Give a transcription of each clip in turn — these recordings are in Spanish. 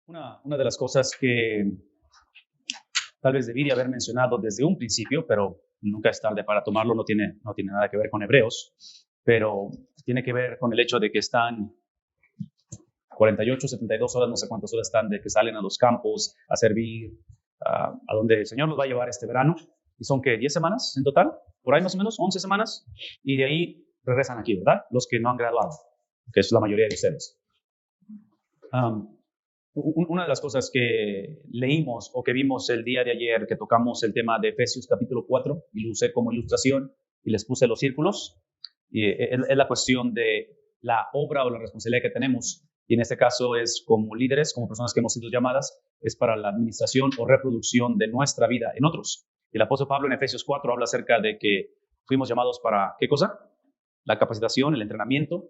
Una de las cosas que tal vez debí haber mencionado desde un principio, pero nunca es tarde para tomarlo, no tiene nada que ver con Hebreos, pero tiene que ver con el hecho de que están 48, 72 horas, no sé cuántas horas están, de que salen a los campos a servir, a donde el Señor los va a llevar este verano. Y son, ¿qué? 10 semanas en total, por ahí más o menos, 11 semanas, y de ahí regresan aquí, ¿verdad? Los que no han graduado, que es la mayoría de ustedes. Una de las cosas que leímos o que vimos el día de ayer, que tocamos el tema de Efesios capítulo 4, y lo usé como ilustración y les puse los círculos, y es la cuestión de la obra o la responsabilidad que tenemos, y en este caso es como líderes, como personas que hemos sido llamadas, es para la administración o reproducción de nuestra vida en otros. El apóstol Pablo en Efesios 4 habla acerca de que fuimos llamados para, ¿qué cosa? La capacitación, el entrenamiento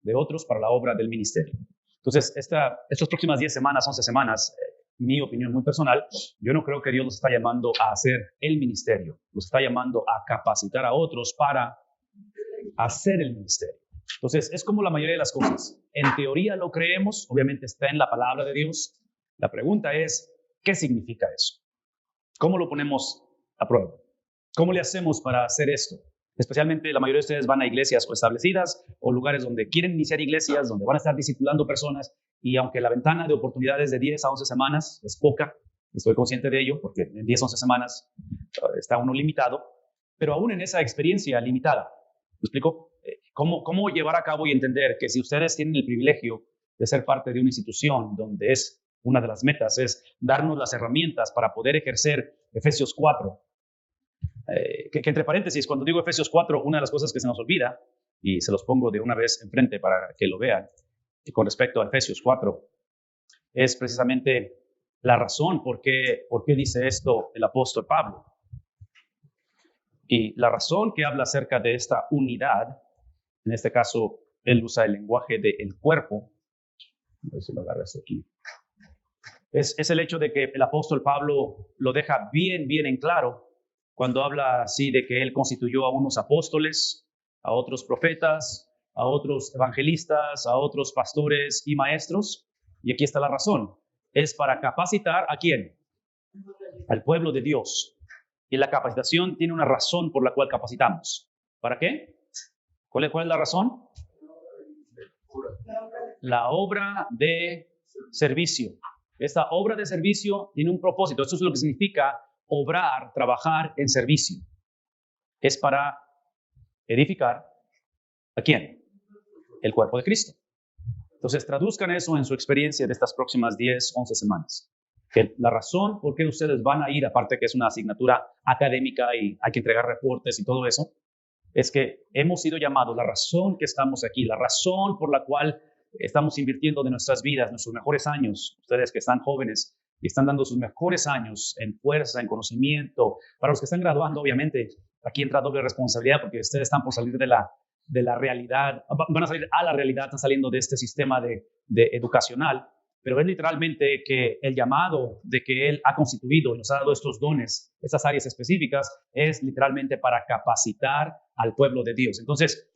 de otros para la obra del ministerio. Entonces, estas próximas 10 semanas, 11 semanas, mi opinión muy personal, yo no creo que Dios los está llamando a hacer el ministerio, los está llamando a capacitar a otros para hacer el ministerio. Entonces, es como la mayoría de las cosas. En teoría lo creemos, obviamente está en la palabra de Dios. La pregunta es, ¿qué significa eso? ¿Cómo lo ponemos a prueba? ¿Cómo le hacemos para hacer esto? Especialmente la mayoría de ustedes van a iglesias o establecidas o lugares donde quieren iniciar iglesias, donde van a estar discipulando personas, y aunque la ventana de oportunidades de 10 a 11 semanas es poca, estoy consciente de ello, porque en 10 a 11 semanas está uno limitado, pero aún en esa experiencia limitada, ¿me explico? ¿Cómo llevar a cabo y entender que si ustedes tienen el privilegio de ser parte de una institución donde es una de las metas es darnos las herramientas para poder ejercer Efesios 4, que entre paréntesis, cuando digo Efesios 4, una de las cosas que se nos olvida, y se los pongo de una vez enfrente para que lo vean, y con respecto a Efesios 4, es precisamente la razón por qué dice esto el apóstol Pablo. Y la razón que habla acerca de esta unidad, en este caso, él usa el lenguaje del cuerpo, a ver si lo agarras aquí, es el hecho de que el apóstol Pablo lo deja bien en claro cuando habla así de que él constituyó a unos apóstoles, a otros profetas, a otros evangelistas, a otros pastores y maestros. Y aquí está la razón. Es para capacitar ¿a quién? Al pueblo de Dios. Y la capacitación tiene una razón por la cual capacitamos. ¿Para qué? ¿Cuál es la razón? La obra de servicio. Esta obra de servicio tiene un propósito. Eso es lo que significa obrar, trabajar en servicio. Es para edificar ¿a quién? El cuerpo de Cristo. Entonces, traduzcan eso en su experiencia de estas próximas 10, 11 semanas. Que la razón por qué ustedes van a ir, aparte que es una asignatura académica y hay que entregar reportes y todo eso, es que hemos sido llamados, la razón que estamos aquí, la razón por la cual estamos invirtiendo de nuestras vidas, nuestros mejores años, ustedes que están jóvenes y están dando sus mejores años en fuerza, en conocimiento. Para los que están graduando, obviamente, aquí entra doble responsabilidad porque ustedes están por salir de la realidad, van a salir a la realidad, están saliendo de este sistema de educacional, pero es literalmente que el llamado de que Él ha constituido y nos ha dado estos dones, estas áreas específicas, es literalmente para capacitar al pueblo de Dios. Entonces,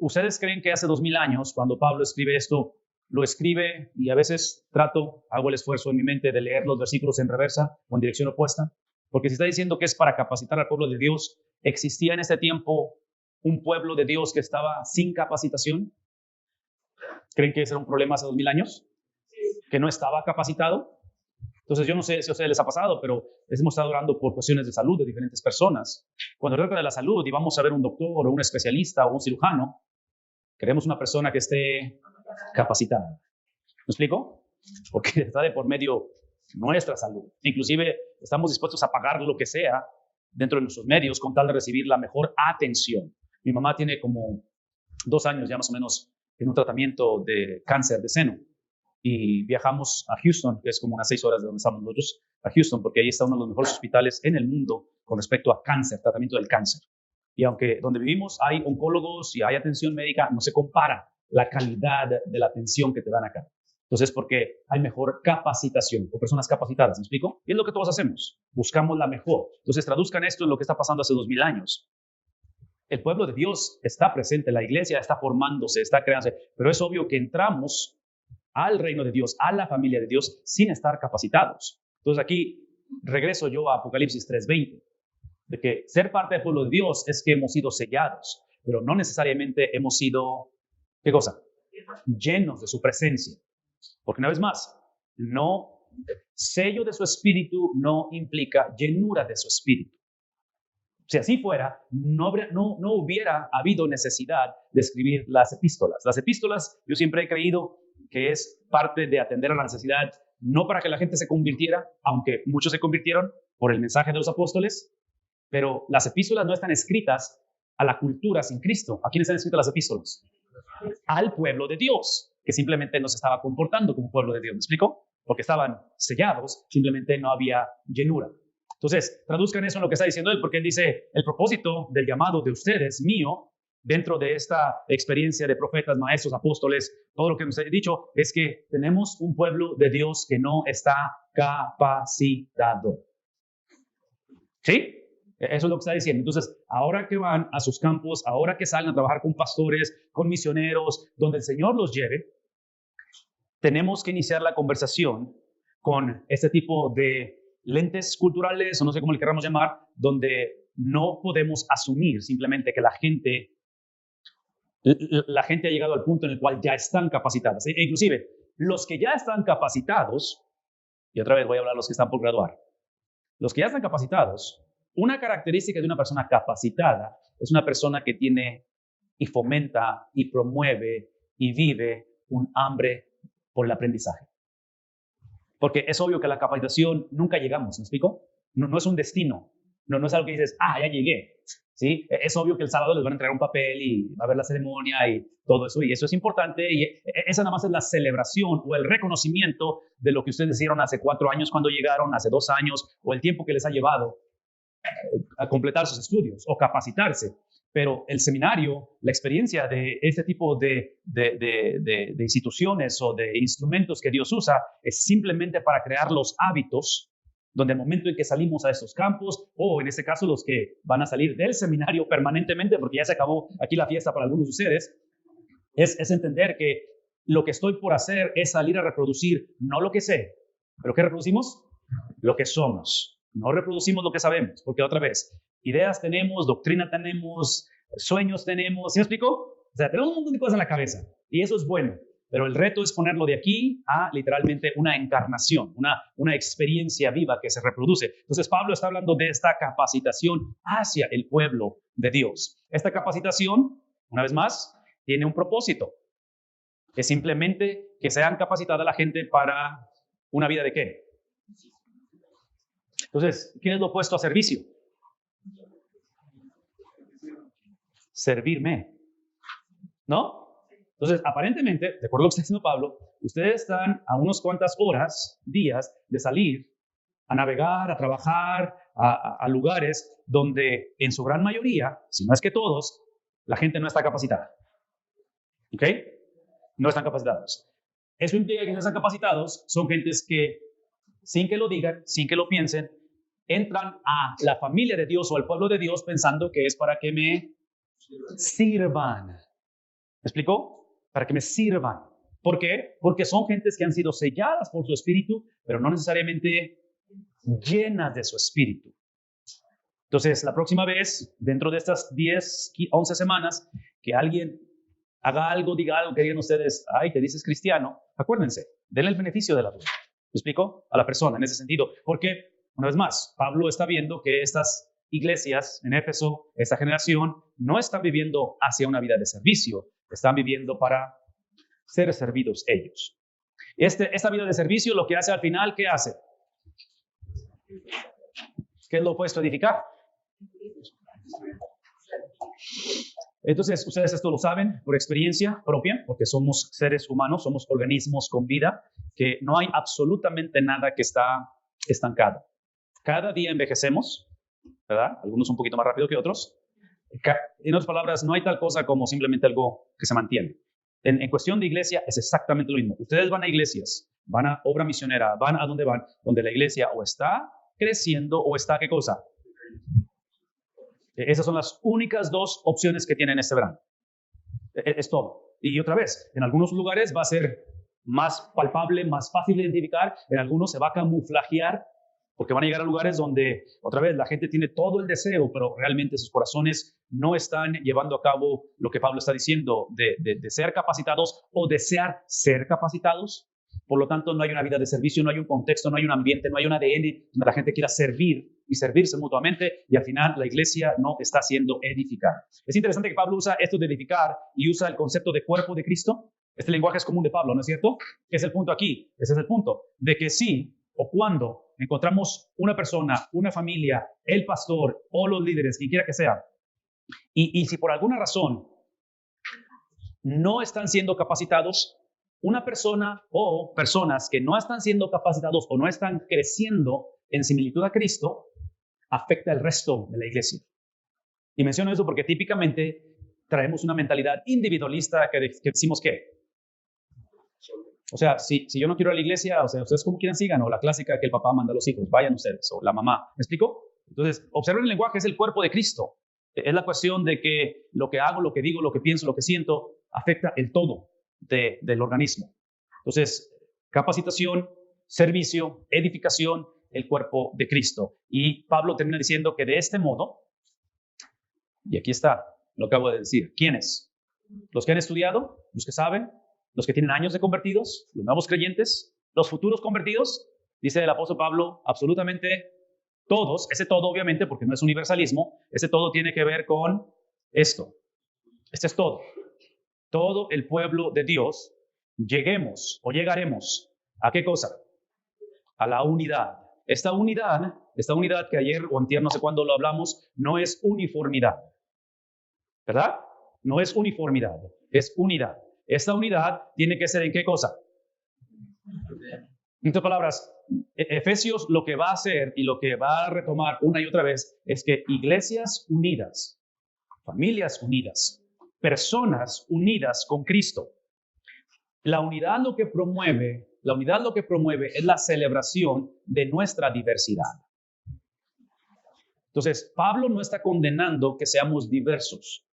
¿ustedes creen que hace 2000 años, cuando Pablo escribe esto, lo escribe y a veces hago el esfuerzo en mi mente de leer los versículos en reversa o en dirección opuesta? Porque si está diciendo que es para capacitar al pueblo de Dios, ¿existía en ese tiempo un pueblo de Dios que estaba sin capacitación? ¿Creen que ese era un problema hace 2000 años? ¿Que no estaba capacitado? Entonces, yo no sé si a ustedes les ha pasado, pero hemos estado orando por cuestiones de salud de diferentes personas. Cuando se trata de la salud y vamos a ver un doctor o un especialista o un cirujano, queremos una persona que esté capacitada. ¿Me explico? Porque está de por medio nuestra salud. Inclusive estamos dispuestos a pagar lo que sea dentro de nuestros medios con tal de recibir la mejor atención. Mi mamá tiene como 2 años ya más o menos en un tratamiento de cáncer de seno y viajamos a Houston, que es como unas 6 horas de donde estamos nosotros, a Houston, porque ahí está uno de los mejores hospitales en el mundo con respecto a cáncer, tratamiento del cáncer. Y aunque donde vivimos hay oncólogos y hay atención médica, no se compara la calidad de la atención que te dan acá. Entonces, porque hay mejor capacitación o personas capacitadas, ¿me explico? Y es lo que todos hacemos, buscamos la mejor. Entonces, traduzcan esto en lo que está pasando hace 2000 años. El pueblo de Dios está presente, la iglesia está formándose, está creándose, pero es obvio que entramos al reino de Dios, a la familia de Dios, sin estar capacitados. Entonces aquí regreso yo a Apocalipsis 3:20, de que ser parte del pueblo de Dios es que hemos sido sellados, pero no necesariamente hemos sido, ¿qué cosa? Llenos de su presencia. Porque una vez más, no, sello de su espíritu no implica llenura de su espíritu. Si así fuera, no hubiera habido necesidad de escribir las epístolas. Las epístolas, yo siempre he creído que es parte de atender a la necesidad, no para que la gente se convirtiera, aunque muchos se convirtieron por el mensaje de los apóstoles, pero las epístolas no están escritas a la cultura sin Cristo. ¿A quién están escritas las epístolas? Al pueblo de Dios, que simplemente no se estaba comportando como pueblo de Dios. ¿Me explico? Porque estaban sellados, simplemente no había llenura. Entonces, traduzcan eso en lo que está diciendo él, porque él dice, el propósito del llamado de ustedes, mío, dentro de esta experiencia de profetas, maestros, apóstoles, todo lo que nos he dicho, es que tenemos un pueblo de Dios que no está capacitado. ¿Sí? Eso es lo que está diciendo. Entonces, ahora que van a sus campos, ahora que salgan a trabajar con pastores, con misioneros, donde el Señor los lleve, tenemos que iniciar la conversación con este tipo de lentes culturales, o no sé cómo le queramos llamar, donde no podemos asumir simplemente que la gente ha llegado al punto en el cual ya están capacitadas. E inclusive, los que ya están capacitados, y otra vez voy a hablar de los que están por graduar, los que ya están capacitados, una característica de una persona capacitada es una persona que tiene y fomenta y promueve y vive un hambre por el aprendizaje. Porque es obvio que a la capacitación nunca llegamos, ¿me explico? No es un destino, no es algo que dices, ya llegué, ¿sí? Es obvio que el sábado les van a entregar un papel y va a haber la ceremonia y todo eso, y eso es importante, y esa nada más es la celebración o el reconocimiento de lo que ustedes hicieron hace 4 años cuando llegaron, hace 2 años, o el tiempo que les ha llevado a completar sus estudios o capacitarse. Pero el seminario, la experiencia de este tipo de instituciones o de instrumentos que Dios usa es simplemente para crear los hábitos donde el momento en que salimos a estos campos, o en este caso los que van a salir del seminario permanentemente, porque ya se acabó aquí la fiesta para algunos de ustedes, es entender que lo que estoy por hacer es salir a reproducir no lo que sé, pero ¿qué reproducimos? Lo que somos. No reproducimos lo que sabemos, porque otra vez, ideas tenemos, doctrina tenemos, sueños tenemos, ¿sí me explico? O sea, tenemos un montón de cosas en la cabeza y eso es bueno, pero el reto es ponerlo de aquí a literalmente una encarnación, una experiencia viva que se reproduce. Entonces Pablo está hablando de esta capacitación hacia el pueblo de Dios. Esta capacitación, una vez más, tiene un propósito. Es simplemente que sean capacitada la gente para una vida de ¿qué? Entonces, ¿qué es lo opuesto a servicio? Servirme, ¿no? Entonces, aparentemente, de acuerdo a lo que está diciendo Pablo, ustedes están a unas cuantas horas, días, de salir a navegar, a trabajar, a lugares donde en su gran mayoría, si no es que todos, la gente no está capacitada. ¿Ok? No están capacitados. Eso implica que no están capacitados, son gentes que, sin que lo digan, sin que lo piensen, entran a la familia de Dios o al pueblo de Dios pensando que es para que me sirvan. ¿Me explicó? Para que me sirvan. ¿Por qué? Porque son gentes que han sido selladas por su espíritu, pero no necesariamente llenas de su espíritu. Entonces, la próxima vez, dentro de estas 10, 11 semanas, que alguien haga algo, diga algo, que digan ustedes, te dices cristiano, acuérdense, denle el beneficio de la duda. ¿Me explico? A la persona en ese sentido. Porque, una vez más, Pablo está viendo que estas iglesias en Éfeso, esta generación, no están viviendo hacia una vida de servicio, están viviendo para ser servidos ellos. Esta vida de servicio lo que hace al final, ¿qué hace? ¿Qué es lo opuesto a edificar? Entonces, ustedes esto lo saben por experiencia propia, porque somos seres humanos, somos organismos con vida, que no hay absolutamente nada que está estancado. Cada día envejecemos, ¿verdad? Algunos un poquito más rápido que otros. En otras palabras, no hay tal cosa como simplemente algo que se mantiene. En cuestión de iglesia es exactamente lo mismo. Ustedes van a iglesias, van a obra misionera, van a donde van, donde la iglesia o está creciendo o está, ¿qué cosa? Esas son las únicas 2 opciones que tienen este verano. Es todo. Y otra vez, en algunos lugares va a ser más palpable, más fácil de identificar. En algunos se va a camuflajear porque van a llegar a lugares donde, otra vez, la gente tiene todo el deseo, pero realmente sus corazones no están llevando a cabo lo que Pablo está diciendo, de ser capacitados o desear ser capacitados. Por lo tanto, no hay una vida de servicio, no hay un contexto, no hay un ambiente, no hay un ADN donde la gente quiera servir y servirse mutuamente, y al final la iglesia no está siendo edificada. Es interesante que Pablo usa esto de edificar y usa el concepto de cuerpo de Cristo. Este lenguaje es común de Pablo, ¿no es cierto? ¿Qué es el punto aquí? Ese es el punto, de que sí o cuando encontramos una persona, una familia, el pastor o los líderes, quien quiera que sea, y si por alguna razón no están siendo capacitados, una persona o personas que no están siendo capacitados o no están creciendo en similitud a Cristo, afecta el resto de la iglesia. Y menciono eso porque típicamente traemos una mentalidad individualista que decimos que, o sea, si yo no quiero ir a la iglesia, o sea, ustedes como quieran sigan, o la clásica que el papá manda a los hijos, vayan ustedes, o la mamá. ¿Me explico? Entonces, observen el lenguaje, es el cuerpo de Cristo. Es la cuestión de que lo que hago, lo que digo, lo que pienso, lo que siento, afecta el todo del organismo. Entonces, capacitación, servicio, edificación, el cuerpo de Cristo. Y Pablo termina diciendo que de este modo, y aquí está, lo acabo de decir, ¿quiénes? Los que han estudiado, los que saben, los que tienen años de convertidos, los nuevos creyentes, los futuros convertidos, dice el apóstol Pablo, absolutamente todos, ese todo obviamente, porque no es universalismo, ese todo tiene que ver con esto. Este es todo. Todo el pueblo de Dios, lleguemos o llegaremos ¿a qué cosa? A la unidad. Esta unidad que ayer o antier, no sé cuándo lo hablamos, no es uniformidad. ¿Verdad? No es uniformidad, es unidad. Esta unidad tiene que ser ¿en qué cosa? En otras palabras, Efesios lo que va a hacer y lo que va a retomar una y otra vez es que iglesias unidas, familias unidas, personas unidas con Cristo. La unidad lo que promueve es la celebración de nuestra diversidad. Entonces, Pablo no está condenando que seamos diversos.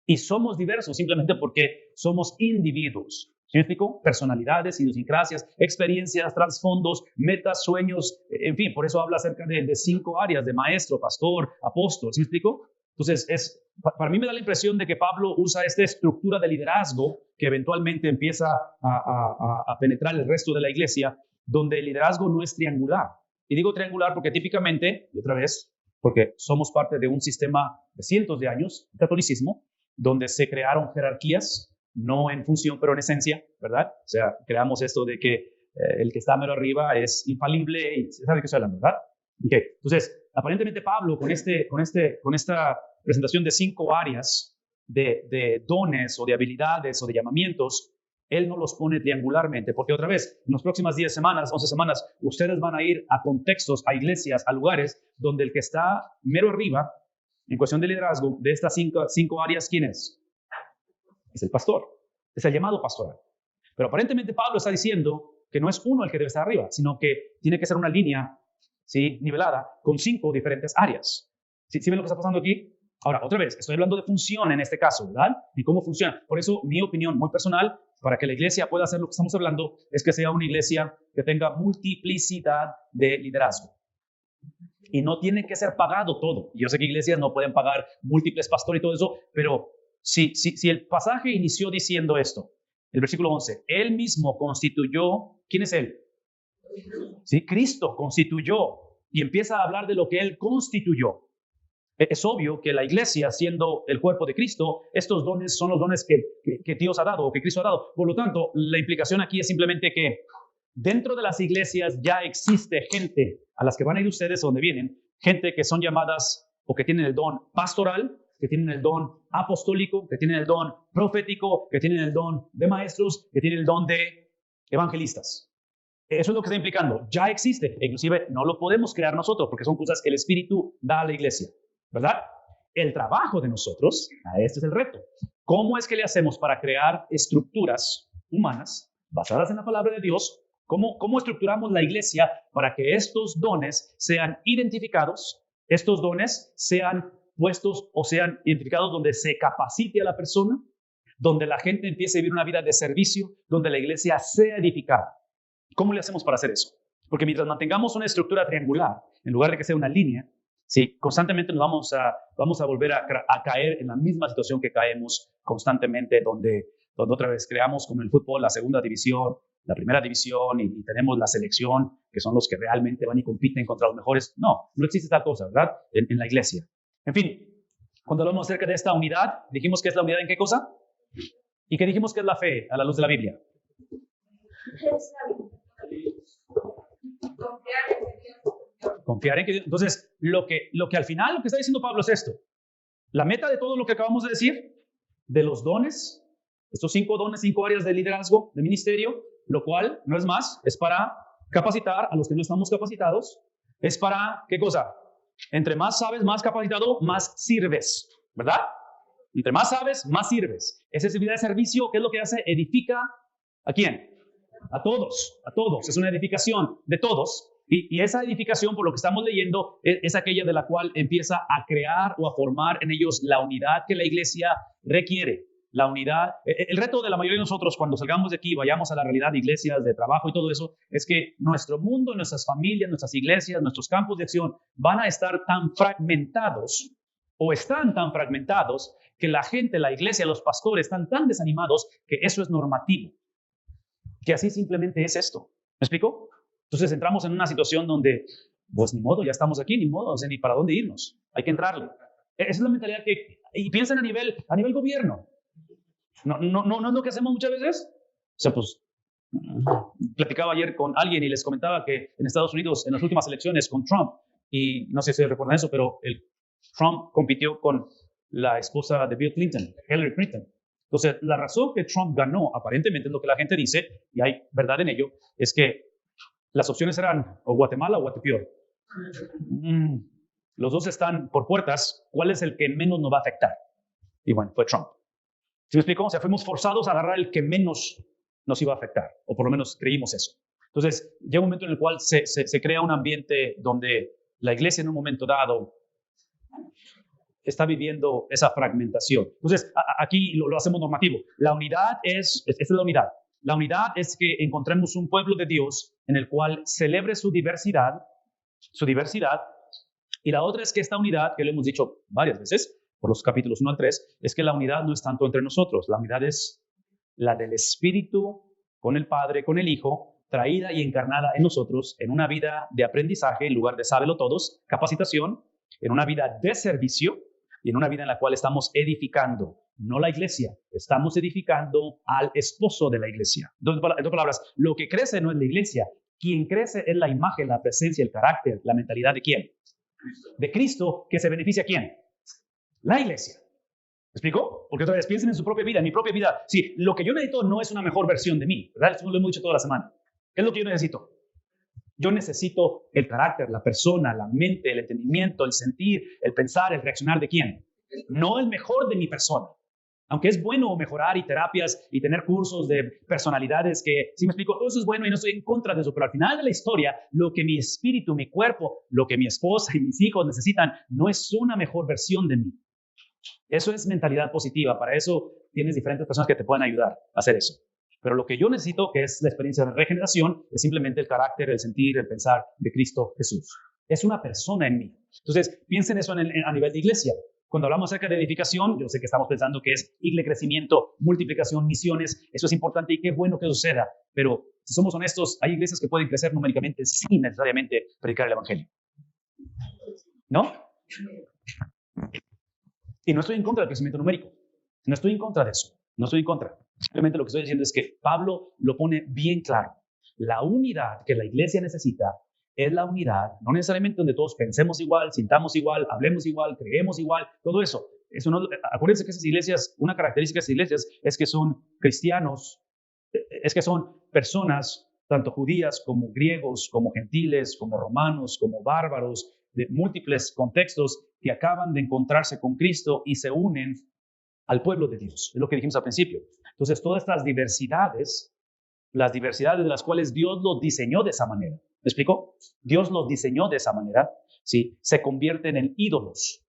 Y somos diversos simplemente porque somos individuos. ¿Sí me explico? Personalidades, idiosincrasias, experiencias, trasfondos, metas, sueños, en fin, por eso habla acerca de 5 áreas, de maestro, pastor, apóstol. ¿Sí me explico? Entonces, para mí me da la impresión de que Pablo usa esta estructura de liderazgo que eventualmente empieza a penetrar el resto de la iglesia, donde el liderazgo no es triangular. Y digo triangular porque típicamente, y otra vez, porque somos parte de un sistema de cientos de años, el catolicismo, donde se crearon jerarquías, no en función, pero en esencia, ¿verdad? O sea, creamos esto de que el que está mero arriba es infalible y se sabe de qué estoy hablando, ¿verdad? Okay. Entonces, aparentemente Pablo, con esta presentación de 5 áreas de dones o de habilidades o de llamamientos, él no los pone triangularmente, porque otra vez, en las próximas 10 semanas, 11 semanas, ustedes van a ir a contextos, a iglesias, a lugares donde el que está mero arriba, en cuestión de liderazgo, de estas 5 áreas, ¿quién es? Es el pastor, es el llamado pastoral. Pero aparentemente Pablo está diciendo que no es uno el que debe estar arriba, sino que tiene que ser una línea, ¿sí?, nivelada con 5 diferentes áreas. ¿Sí ven lo que está pasando aquí? Ahora, otra vez, estoy hablando de función en este caso, ¿verdad? Y cómo funciona. Por eso, mi opinión muy personal, para que la iglesia pueda hacer lo que estamos hablando, es que sea una iglesia que tenga multiplicidad de liderazgo. Y no tiene que ser pagado todo. Yo sé que iglesias no pueden pagar múltiples pastores y todo eso, pero si el pasaje inició diciendo esto, el versículo 11, Él mismo constituyó, ¿quién es Él? Sí, Cristo constituyó y empieza a hablar de lo que Él constituyó. Es obvio que la iglesia, siendo el cuerpo de Cristo, estos dones son los dones que Dios ha dado o que Cristo ha dado. Por lo tanto, la implicación aquí es simplemente que dentro de las iglesias ya existe gente a las que van a ir ustedes donde vienen, gente que son llamadas o que tienen el don pastoral, que tienen el don apostólico, que tienen el don profético, que tienen el don de maestros, que tienen el don de evangelistas. Eso es lo que está implicando. Ya existe. Inclusive no lo podemos crear nosotros porque son cosas que el Espíritu da a la iglesia, ¿verdad? El trabajo de nosotros, este es el reto. ¿Cómo es que le hacemos para crear estructuras humanas basadas en la palabra de Dios? ¿Cómo estructuramos la iglesia para que estos dones sean identificados, estos dones sean puestos o sean identificados donde se capacite a la persona donde la gente empiece a vivir una vida de servicio, donde la iglesia sea edificada. ¿Cómo le hacemos para hacer eso? Porque mientras mantengamos una estructura triangular, en lugar de que sea una línea, sí, constantemente nos vamos a volver a caer en la misma situación que caemos constantemente, donde otra vez creamos como en el fútbol la segunda división, la primera división y tenemos la selección, que son los que realmente van y compiten contra los mejores. No existe tal cosa, ¿verdad? En la iglesia. En fin, cuando hablamos acerca de esta unidad, dijimos que es la unidad en qué cosa? ¿Y qué dijimos que es la fe a la luz de la Biblia? Confiar en que Dios. Entonces, lo que al final lo que está diciendo Pablo es esto. La meta de todo lo que acabamos de decir, de los dones, estos 5 dones, 5 áreas de liderazgo, de ministerio, lo cual no es más, es para capacitar a los que no estamos capacitados, es para, ¿qué cosa? Entre más sabes, más capacitado, más sirves, ¿verdad? Entre más sabes, más sirves. Esa es vida de servicio, ¿qué es lo que hace? Edifica ¿a quién? A todos, es una edificación de todos. Y esa edificación, por lo que estamos leyendo, es aquella de la cual empieza a crear o a formar en ellos la unidad que la iglesia requiere. La unidad, el reto de la mayoría de nosotros cuando salgamos de aquí, vayamos a la realidad de iglesias, de trabajo y todo eso, es que nuestro mundo, nuestras familias, nuestras iglesias, nuestros campos de acción van a estar tan fragmentados o están tan fragmentados que la gente, la iglesia, los pastores están tan desanimados que eso es normativo. Que así simplemente es esto. ¿Me explico? Entonces entramos en una situación donde, pues ni modo, ya estamos aquí, ni modo, o sea, ni para dónde irnos. Hay que entrarle. Esa es la mentalidad que, y piensen a nivel gobierno. No es lo que hacemos muchas veces. O sea, pues, platicaba ayer con alguien y les comentaba que en Estados Unidos, en las últimas elecciones con Trump, y no sé si recuerdan eso, pero Trump compitió con la esposa de Bill Clinton, Hillary Clinton. Entonces, la razón que Trump ganó, aparentemente es lo que la gente dice, y hay verdad en ello, es que las opciones eran o Guatemala o Guatepeor. Los dos están por puertas. ¿Cuál es el que menos nos va a afectar? Y bueno, fue Trump. ¿Sí me explico? O sea, fuimos forzados a agarrar el que menos nos iba a afectar, o por lo menos creímos eso. Entonces, llega un momento en el cual se crea un ambiente donde la iglesia en un momento dado está viviendo esa fragmentación. Entonces, aquí lo hacemos normativo. La unidad esta es la unidad. La unidad es que encontremos un pueblo de Dios en el cual celebre su diversidad, y la otra es que esta unidad, que lo hemos dicho varias veces, por los capítulos 1 al 3, es que la unidad no es tanto entre nosotros, la unidad es la del Espíritu con el Padre, con el Hijo, traída y encarnada en nosotros en una vida de aprendizaje en lugar de sábelo todos, capacitación, en una vida de servicio y en una vida en la cual estamos edificando, no la iglesia, estamos edificando al esposo de la iglesia. En otras palabras, lo que crece no es la iglesia, quien crece es la imagen, la presencia, el carácter, la mentalidad de ¿quién? De Cristo, que se beneficia ¿a quién? La iglesia. ¿Me explico? Porque otra vez, piensen en su propia vida, en mi propia vida. Sí, lo que yo necesito no es una mejor versión de mí, ¿verdad? Esto lo hemos dicho toda la semana. ¿Qué es lo que yo necesito? Yo necesito el carácter, la persona, la mente, el entendimiento, el sentir, el pensar, el reaccionar de ¿quién? No el mejor de mi persona. Aunque es bueno mejorar y terapias y tener cursos de personalidades que, si me explico, todo eso es bueno y no estoy en contra de eso, pero al final de la historia, lo que mi espíritu, mi cuerpo, lo que mi esposa y mis hijos necesitan no es una mejor versión de mí. Eso es mentalidad positiva. Para eso tienes diferentes personas que te pueden ayudar a hacer eso. Pero lo que yo necesito, que es la experiencia de regeneración, es simplemente el carácter, el sentir, el pensar de Cristo Jesús. Es una persona en mí. Entonces, piensen eso a nivel de iglesia. Cuando hablamos acerca de edificación, yo sé que estamos pensando que es crecimiento, multiplicación, misiones. Eso es importante y qué bueno que suceda. Pero si somos honestos, hay iglesias que pueden crecer numéricamente sin necesariamente predicar el evangelio. ¿No? Y no estoy en contra del crecimiento numérico. No estoy en contra de eso. No estoy en contra. Simplemente lo que estoy diciendo es que Pablo lo pone bien claro. La unidad que la iglesia necesita es la unidad, no necesariamente donde todos pensemos igual, sintamos igual, hablemos igual, creemos igual, todo eso. Acuérdense que esas iglesias, una característica de esas iglesias es que son cristianos, es que son personas, tanto judías como griegos, como gentiles, como romanos, como bárbaros, de múltiples contextos que acaban de encontrarse con Cristo y se unen al pueblo de Dios. Es lo que dijimos al principio. Entonces, todas estas diversidades, las diversidades de las cuales Dios los diseñó de esa manera. ¿Me explico? Dios los diseñó de esa manera, ¿sí? Se convierten en ídolos.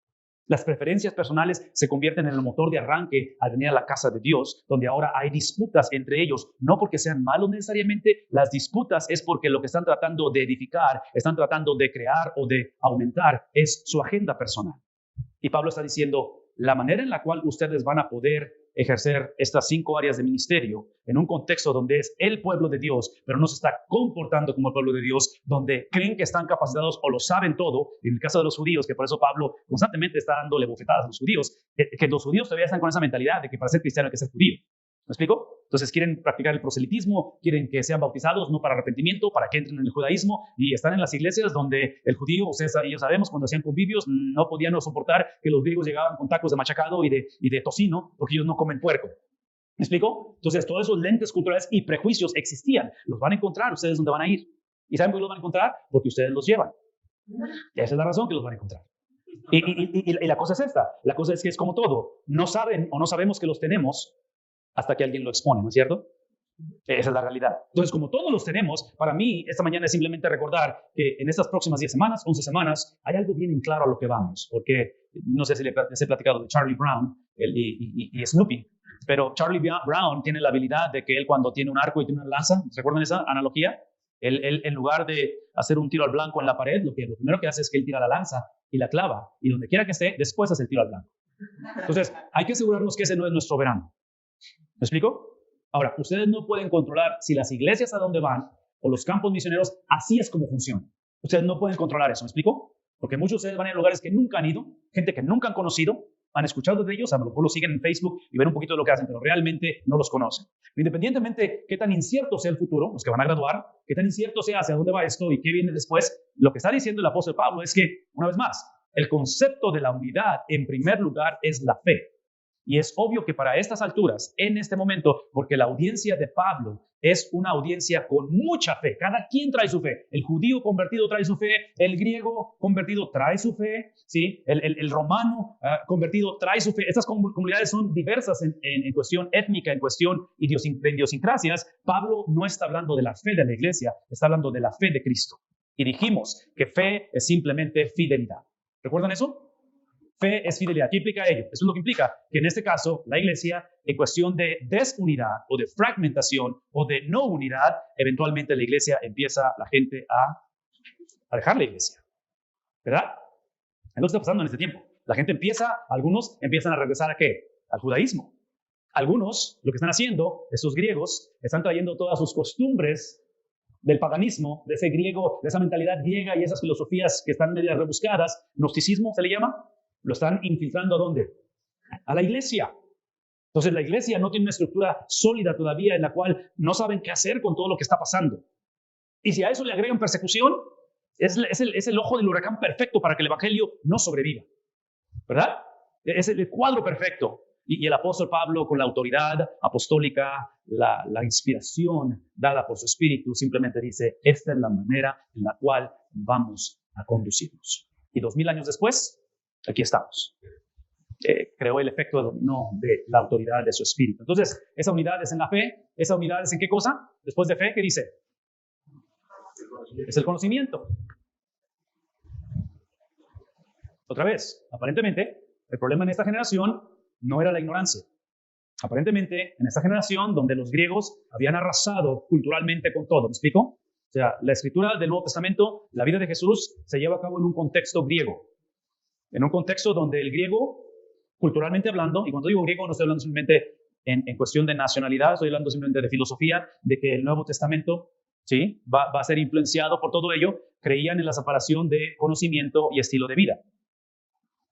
Las preferencias personales se convierten en el motor de arranque al venir a la casa de Dios, donde ahora hay disputas entre ellos, no porque sean malos necesariamente, las disputas es porque lo que están tratando de edificar, están tratando de crear o de aumentar, es su agenda personal. Y Pablo está diciendo, la manera en la cual ustedes van a poder ejercer estas 5 áreas de ministerio en un contexto donde es el pueblo de Dios, pero no se está comportando como el pueblo de Dios, donde creen que están capacitados o lo saben todo. En el caso de los judíos, que por eso Pablo constantemente está dándole bofetadas a los judíos, que los judíos todavía están con esa mentalidad de que para ser cristiano hay que ser judío. ¿Me explico? Entonces quieren practicar el proselitismo, quieren que sean bautizados no para arrepentimiento, para que entren en el judaísmo, y están en las iglesias donde el judío, ustedes y yo sabemos, cuando hacían convivios, no podían soportar que los griegos llegaban con tacos de machacado y de tocino, porque ellos no comen puerco. ¿Me explico? Entonces todos esos lentes culturales y prejuicios existían. Los van a encontrar ustedes donde van a ir. ¿Y saben por qué los van a encontrar? Porque ustedes los llevan. Esa es la razón que los van a encontrar. Y la cosa es esta. La cosa es que es como todo. No saben o no sabemos que los tenemos hasta que alguien lo expone, ¿no es cierto? Esa es la realidad. Entonces, como todos los tenemos, para mí, esta mañana es simplemente recordar que en estas próximas 10 semanas, 11 semanas, hay algo bien en claro a lo que vamos. Porque no sé si les he platicado de Charlie Brown y Snoopy, pero Charlie Brown tiene la habilidad de que él, cuando tiene un arco y tiene una lanza, ¿recuerdan esa analogía? Él en lugar de hacer un tiro al blanco en la pared, lo primero que hace es que él tira la lanza y la clava, y donde quiera que esté, después hace el tiro al blanco. Entonces, hay que asegurarnos que ese no es nuestro verano. ¿Me explico? Ahora, ustedes no pueden controlar si las iglesias a donde van o los campos misioneros, así es como funciona. Ustedes no pueden controlar eso, ¿me explico? Porque muchos de ustedes van a lugares que nunca han ido, gente que nunca han conocido, han escuchado de ellos, a lo mejor los siguen en Facebook y ven un poquito de lo que hacen, pero realmente no los conocen. Independientemente qué tan incierto sea el futuro, los que van a graduar, qué tan incierto sea hacia dónde va esto y qué viene después, lo que está diciendo el apóstol Pablo es que, una vez más, el concepto de la unidad, en primer lugar, es la fe. Y es obvio que para estas alturas, en este momento, porque la audiencia de Pablo es una audiencia con mucha fe. Cada quien trae su fe. El judío convertido trae su fe. El griego convertido trae su fe. ¿Sí? El romano convertido trae su fe. Estas comunidades son diversas en cuestión étnica, en cuestión de idiosincrasias. Pablo no está hablando de la fe de la iglesia, está hablando de la fe de Cristo. Y dijimos que fe es simplemente fidelidad. ¿Recuerdan eso? Fe es fidelidad. ¿Qué implica ello? Eso es lo que implica que en este caso la iglesia, en cuestión de desunidad o de fragmentación o de no unidad, eventualmente la iglesia empieza la gente a dejar la iglesia. ¿Verdad? Es lo que está pasando en este tiempo. La gente algunos empiezan a regresar ¿a qué? Al judaísmo. Algunos, lo que están haciendo, esos griegos, están trayendo todas sus costumbres del paganismo, de ese griego, de esa mentalidad griega y esas filosofías que están medio rebuscadas. Gnosticismo se le llama. Lo están infiltrando ¿a dónde? A la iglesia. Entonces la iglesia no tiene una estructura sólida todavía en la cual no saben qué hacer con todo lo que está pasando. Y si a eso le agregan persecución, es el ojo del huracán perfecto para que el evangelio no sobreviva. ¿Verdad? Es el cuadro perfecto. Y el apóstol Pablo, con la autoridad apostólica, la inspiración dada por su espíritu, simplemente dice, esta es la manera en la cual vamos a conducirnos. Y 2000 años después, aquí estamos. Creó el efecto de dominó de la autoridad de su espíritu. Entonces, esa unidad es en la fe. ¿Esa unidad es en qué cosa? Después de fe, ¿qué dice? Es el conocimiento. Otra vez, aparentemente, el problema en esta generación no era la ignorancia. Aparentemente, en esta generación donde los griegos habían arrasado culturalmente con todo, ¿me explico? O sea, la escritura del Nuevo Testamento, la vida de Jesús, se lleva a cabo en un contexto griego. En un contexto donde el griego, culturalmente hablando, y cuando digo griego no estoy hablando simplemente en cuestión de nacionalidad, estoy hablando simplemente de filosofía, de que el Nuevo Testamento ¿sí? va a ser influenciado por todo ello, creían en la separación de conocimiento y estilo de vida.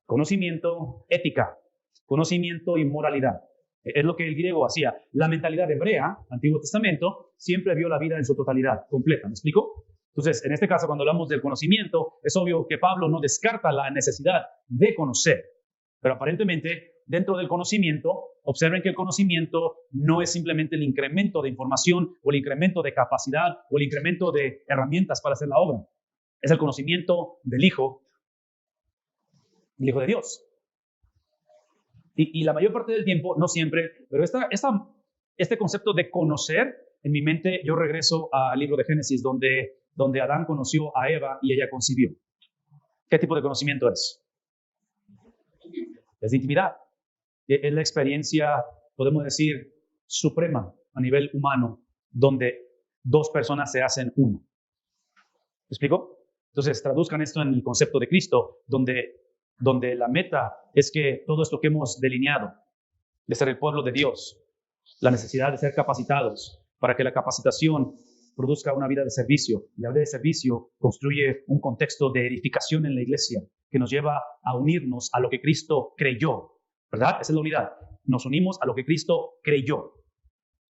Conocimiento, ética, conocimiento y moralidad. Es lo que el griego hacía. La mentalidad hebrea, Antiguo Testamento, siempre vio la vida en su totalidad, completa. ¿Me explico? Entonces, en este caso, cuando hablamos del conocimiento, es obvio que Pablo no descarta la necesidad de conocer. Pero aparentemente, dentro del conocimiento, observen que el conocimiento no es simplemente el incremento de información o el incremento de capacidad o el incremento de herramientas para hacer la obra. Es el conocimiento del Hijo de Dios. Y la mayor parte del tiempo, no siempre, pero este concepto de conocer, en mi mente yo regreso al libro de Génesis, donde Adán conoció a Eva y ella concibió. ¿Qué tipo de conocimiento es? es de intimidad. Es la experiencia, podemos decir, suprema a nivel humano, donde dos personas se hacen uno. ¿Me explico? Entonces, traduzcan esto en el concepto de Cristo, donde la meta es que todo esto que hemos delineado, de ser el pueblo de Dios, la necesidad de ser capacitados para que la capacitación produzca una vida de servicio. Y la vida de servicio construye un contexto de edificación en la iglesia que nos lleva a unirnos a lo que Cristo creyó, ¿verdad? Esa es la unidad. Nos unimos a lo que Cristo creyó.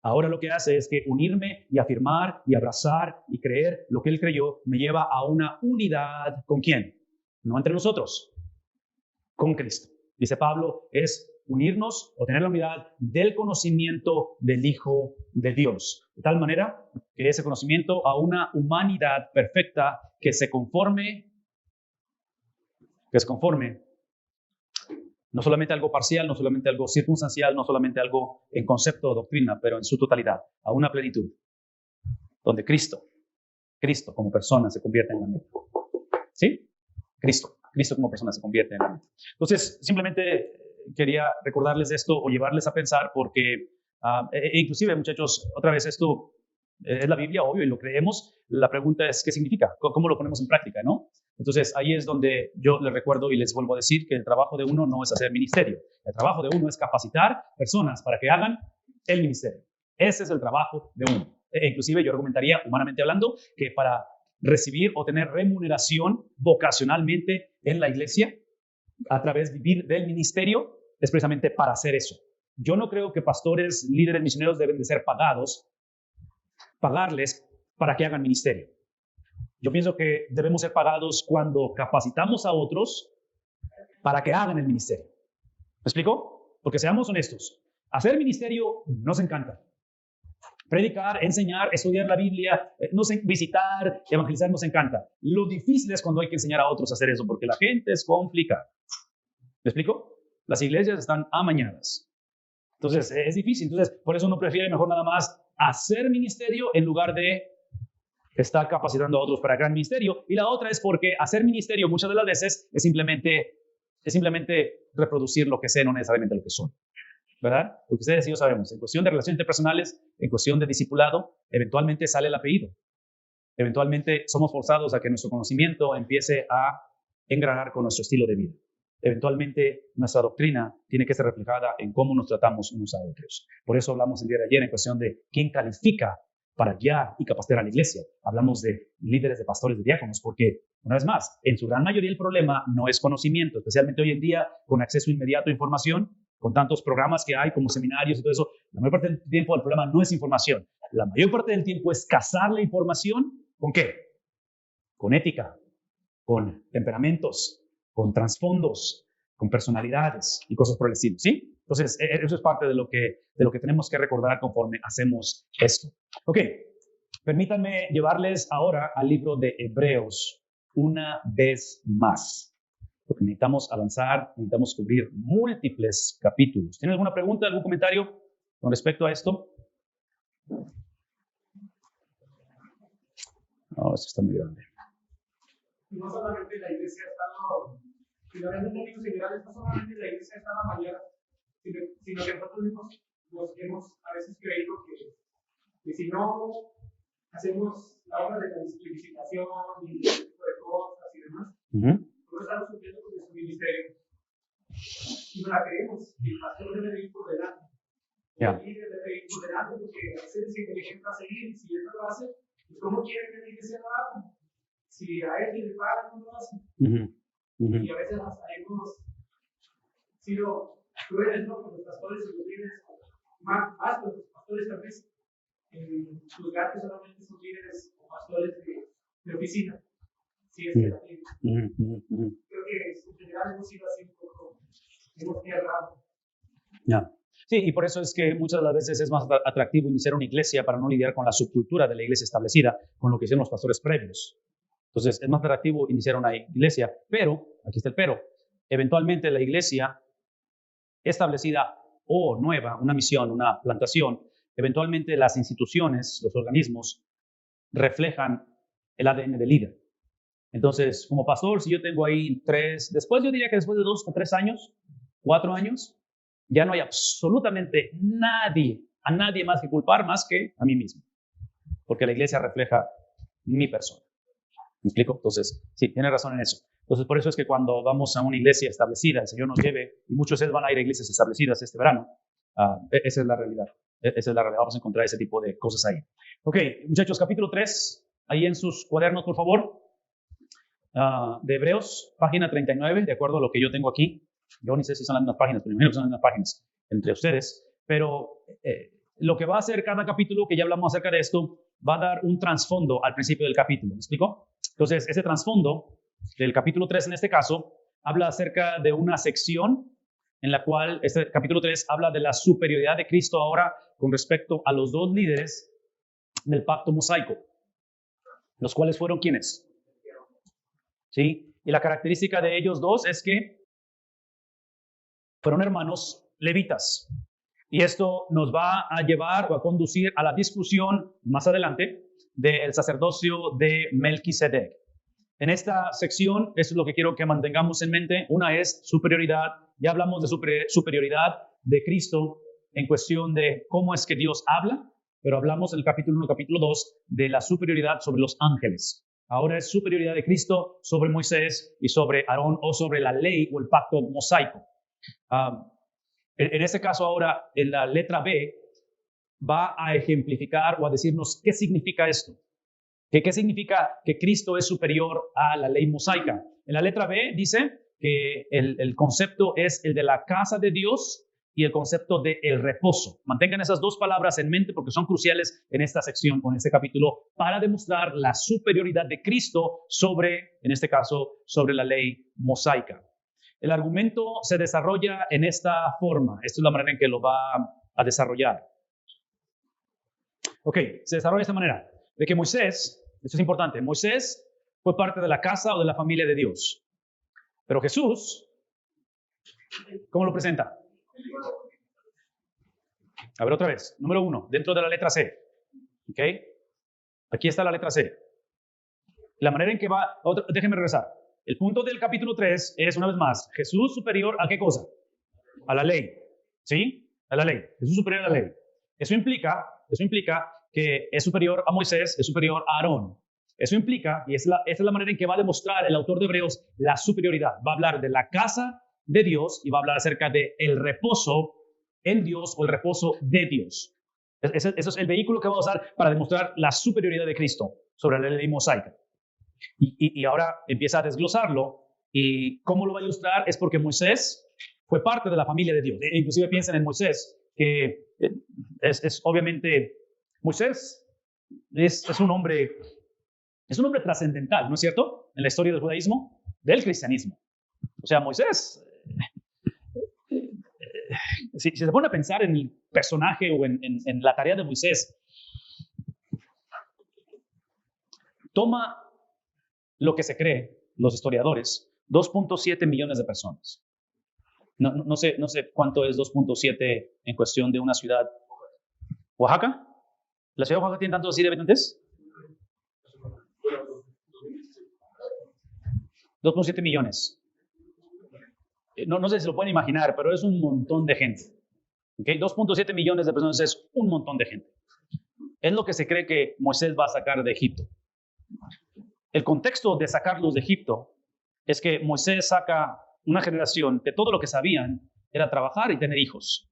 Ahora lo que hace es que unirme y afirmar y abrazar y creer lo que Él creyó me lleva a una unidad. ¿Con quién? No entre nosotros, con Cristo. Dice Pablo, es unirnos o tener la unidad del conocimiento del Hijo de Dios. De tal manera que ese conocimiento a una humanidad perfecta que se conforme no solamente algo parcial, no solamente algo circunstancial, no solamente algo en concepto o doctrina, pero en su totalidad, a una plenitud, donde Cristo como persona se convierte en la meta. ¿Sí? Cristo como persona se convierte en la meta. Entonces, simplemente quería recordarles esto o llevarles a pensar porque, inclusive, muchachos, otra vez esto es la Biblia, obvio, y lo creemos. La pregunta es, ¿qué significa? ¿Cómo lo ponemos en práctica, no? Entonces, ahí es donde yo les recuerdo y les vuelvo a decir que el trabajo de uno no es hacer ministerio. El trabajo de uno es capacitar personas para que hagan el ministerio. Ese es el trabajo de uno. Inclusive yo argumentaría, humanamente hablando, que para recibir o tener remuneración vocacionalmente en la iglesia, a través de vivir del ministerio, es precisamente para hacer eso. Yo no creo que pastores, líderes misioneros deben de ser pagarles para que hagan ministerio. Yo pienso que debemos ser pagados cuando capacitamos a otros para que hagan el ministerio. ¿Me explico? Porque seamos honestos, hacer ministerio nos encanta. Predicar, enseñar, estudiar la Biblia, visitar, evangelizar nos encanta. Lo difícil es cuando hay que enseñar a otros a hacer eso, porque la gente es complicada. ¿Me explico? Las iglesias están amañadas. Entonces, es difícil. Entonces, por eso uno prefiere mejor nada más hacer ministerio en lugar de estar capacitando a otros para gran ministerio. Y la otra es porque hacer ministerio muchas de las veces es simplemente reproducir lo que sé, no necesariamente lo que soy. ¿Verdad? Porque ustedes y yo sabemos, en cuestión de relaciones interpersonales, en cuestión de discipulado, eventualmente sale el apellido. Eventualmente somos forzados a que nuestro conocimiento empiece a engranar con nuestro estilo de vida. Eventualmente nuestra doctrina tiene que ser reflejada en cómo nos tratamos unos a otros. Por eso hablamos el día de ayer en cuestión de quién califica para guiar y capacitar a la iglesia. Hablamos de líderes, de pastores, de diáconos, porque, una vez más, en su gran mayoría el problema no es conocimiento, especialmente hoy en día con acceso inmediato a información, con tantos programas que hay como seminarios y todo eso. La mayor parte del tiempo el problema no es información. La mayor parte del tiempo es cazar la información. ¿Con qué? Con ética, con temperamentos, con trasfondos, con personalidades y cosas por el estilo, ¿sí? Entonces, eso es parte de lo que tenemos que recordar conforme hacemos esto. Ok, permítanme llevarles ahora al libro de Hebreos una vez más. Porque necesitamos avanzar, necesitamos cubrir múltiples capítulos. ¿Tienen alguna pregunta, algún comentario con respecto a esto? No, esto está muy grande. No solamente la iglesia está, finalmente en general, no solamente la iglesia está mañana, sino que nosotros mismos nos hemos a veces creído que si no hacemos la obra de la licitación y ese tipo de cosas y demás, no estamos cumpliendo con nuestro ministerio. Y no la creemos. Y el pastor debe ir por delante. El líder debe ir por delante porque ese es el ejemplo a seguir. Y si él no lo hace, pues ¿cómo quiere que la iglesia lo haga? Si a él le pagan, no lo hace. Y a veces hemos sido crueles, ¿no? Con los pastores y los líderes, más con los pastores tal vez, juzgar que solamente son líderes o pastores de oficina. Sí, es la creo que en general hemos sido así un poco, hemos errado. Sí, y por eso es que muchas de las veces es más atractivo iniciar una iglesia para no lidiar con la subcultura de la iglesia establecida, con lo que hicieron los pastores previos. Entonces, es más atractivo iniciar una iglesia, pero, aquí está el pero, eventualmente la iglesia establecida o nueva, una misión, una plantación, eventualmente las instituciones, los organismos, reflejan el ADN del líder. Entonces, como pastor, si yo tengo ahí yo diría que después de 2 o 3 años, 4 años, ya no hay absolutamente a nadie más que culpar más que a mí mismo. Porque la iglesia refleja mi persona. ¿Me explico? Entonces, sí, tiene razón en eso. Entonces, por eso es que cuando vamos a una iglesia establecida, el Señor nos lleve, y muchos de ustedes van a ir a iglesias establecidas este verano, esa es la realidad. Esa es la realidad. Vamos a encontrar ese tipo de cosas ahí. Ok, muchachos, capítulo 3, ahí en sus cuadernos, por favor. De Hebreos, página 39, de acuerdo a lo que yo tengo aquí. Yo ni sé si son las mismas páginas, pero imagino que son las mismas páginas entre ustedes. Pero lo que va a hacer cada capítulo, que ya hablamos acerca de esto, va a dar un trasfondo al principio del capítulo. ¿Me explico? Entonces, ese trasfondo del capítulo 3 en este caso, habla acerca de una sección en la cual este capítulo 3 habla de la superioridad de Cristo ahora con respecto a los 2 líderes del pacto mosaico, los cuales fueron ¿quiénes? ¿Sí? Y la característica de ellos 2 es que fueron hermanos levitas. Y esto nos va a llevar o a conducir a la discusión más adelante del sacerdocio de Melquisedec. En esta sección, eso es lo que quiero que mantengamos en mente. Una es superioridad. Ya hablamos de superioridad de Cristo en cuestión de cómo es que Dios habla, pero hablamos en el capítulo 1, capítulo 2 de la superioridad sobre los ángeles. Ahora es superioridad de Cristo sobre Moisés y sobre Aarón o sobre la ley o el pacto mosaico. En este caso ahora, en la letra B, va a ejemplificar o a decirnos qué significa esto. ¿Qué significa que Cristo es superior a la ley mosaica? En la letra B dice que el concepto es el de la casa de Dios y el concepto de el reposo. Mantengan esas 2 palabras en mente porque son cruciales en esta sección o en este capítulo para demostrar la superioridad de Cristo sobre, en este caso, sobre la ley mosaica. El argumento se desarrolla en esta forma. Esta es la manera en que lo va a desarrollar. Ok, se desarrolla de esta manera. De que Moisés, esto es importante, Moisés fue parte de la casa o de la familia de Dios. Pero Jesús, ¿cómo lo presenta? A ver otra vez. Número 1, dentro de la letra C. Ok, aquí está la letra C. La manera en que va, déjenme regresar. El punto del capítulo 3 es, una vez más, Jesús superior ¿a qué cosa? A la ley. ¿Sí? A la ley. Jesús superior a la ley. Eso implica que es superior a Moisés, es superior a Aarón. Eso implica, y esa es la manera en que va a demostrar el autor de Hebreos la superioridad. Va a hablar de la casa de Dios y va a hablar acerca de el reposo en Dios o el reposo de Dios. Eso es el vehículo que va a usar para demostrar la superioridad de Cristo sobre la ley mosaica. Y ahora empieza a desglosarlo. ¿Y cómo lo va a ilustrar? Es porque Moisés fue parte de la familia de Dios. Inclusive piensen en Moisés, que es obviamente, Moisés es un hombre trascendental, ¿no es cierto? En la historia del judaísmo, del cristianismo. O sea, Moisés, si se pone a pensar en el personaje o en la tarea de Moisés, toma lo que se cree, los historiadores, 2.7 millones de personas. No sé cuánto es 2.7 en cuestión de una ciudad. ¿Oaxaca? ¿La ciudad de Oaxaca tiene tantos así de habitantes? 2.7 millones. No sé si lo pueden imaginar, pero es un montón de gente. ¿Okay? 2.7 millones de personas es un montón de gente. Es lo que se cree que Moisés va a sacar de Egipto. El contexto de sacarlos de Egipto es que Moisés saca una generación que todo lo que sabían era trabajar y tener hijos.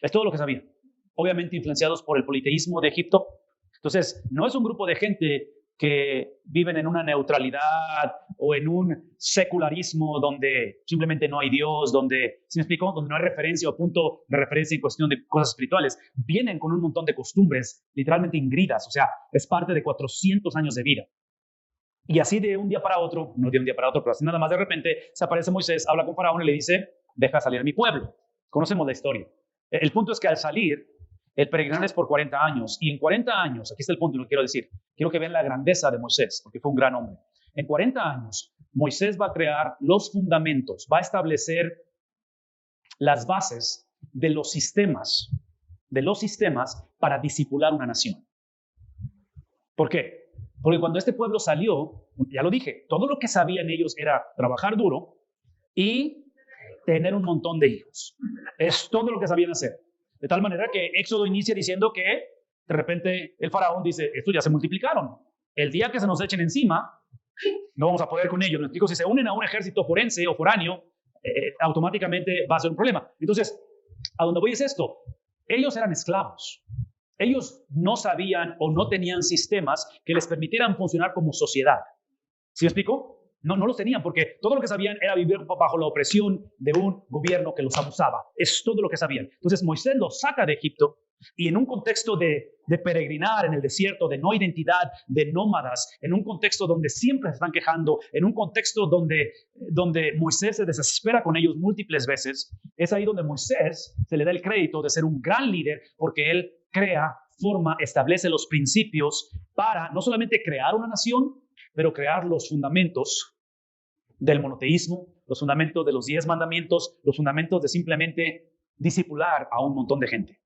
Es todo lo que sabían. Obviamente influenciados por el politeísmo de Egipto. Entonces, no es un grupo de gente que viven en una neutralidad o en un secularismo donde simplemente no hay Dios, donde, ¿sí me explico? Donde no hay referencia o punto de referencia en cuestión de cosas espirituales. Vienen con un montón de costumbres literalmente ingridas, o sea, es parte de 400 años de vida. Y así de un día para otro, no de un día para otro, pero así nada más de repente, se aparece Moisés, habla con Faraón y le dice, deja salir a mi pueblo. Conocemos la historia. El punto es que al salir, el peregrinaje es por 40 años. Y en 40 años, aquí está el punto que quiero decir, quiero que vean la grandeza de Moisés, porque fue un gran hombre. En 40 años, Moisés va a crear los fundamentos, va a establecer las bases de los sistemas para discipular una nación. ¿Por qué? Porque cuando este pueblo salió, ya lo dije, todo lo que sabían ellos era trabajar duro y tener un montón de hijos. Es todo lo que sabían hacer. De tal manera que Éxodo inicia diciendo que de repente el faraón dice, estos ya se multiplicaron. El día que se nos echen encima, no vamos a poder con ellos. Me explico, si se unen a un ejército forense o foráneo, automáticamente va a ser un problema. Entonces, a donde voy es esto. Ellos eran esclavos. Ellos no sabían o no tenían sistemas que les permitieran funcionar como sociedad. ¿Sí me explico? No los tenían porque todo lo que sabían era vivir bajo la opresión de un gobierno que los abusaba. Es todo lo que sabían. Entonces Moisés los saca de Egipto y en un contexto de peregrinar en el desierto, de no identidad, de nómadas, en un contexto donde siempre se están quejando, en un contexto donde Moisés se desespera con ellos múltiples veces, es ahí donde Moisés se le da el crédito de ser un gran líder porque él crea, forma, establece los principios para no solamente crear una nación, pero crear los fundamentos del monoteísmo, los fundamentos de los 10 mandamientos, los fundamentos de simplemente discipular a un montón de gente.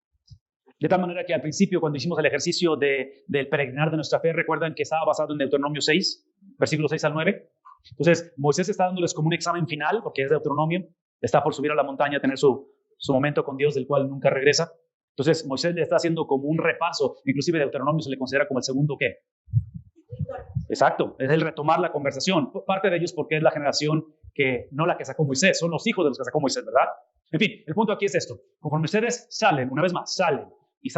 De tal manera que al principio, cuando hicimos el ejercicio del peregrinar de nuestra fe, recuerdan que estaba basado en Deuteronomio 6, versículos 6 al 9. Entonces, Moisés está dándoles como un examen final, porque es Deuteronomio, está por subir a la montaña a tener su momento con Dios, del cual nunca regresa. Entonces, Moisés le está haciendo como un repaso, inclusive Deuteronomio se le considera como el segundo ¿qué? Exacto, es el retomar la conversación. Parte de ellos porque es la generación que no la que sacó Moisés, son los hijos de los que sacó Moisés, ¿verdad? En fin, el punto aquí es esto. Conforme ustedes salen, una vez más, salen y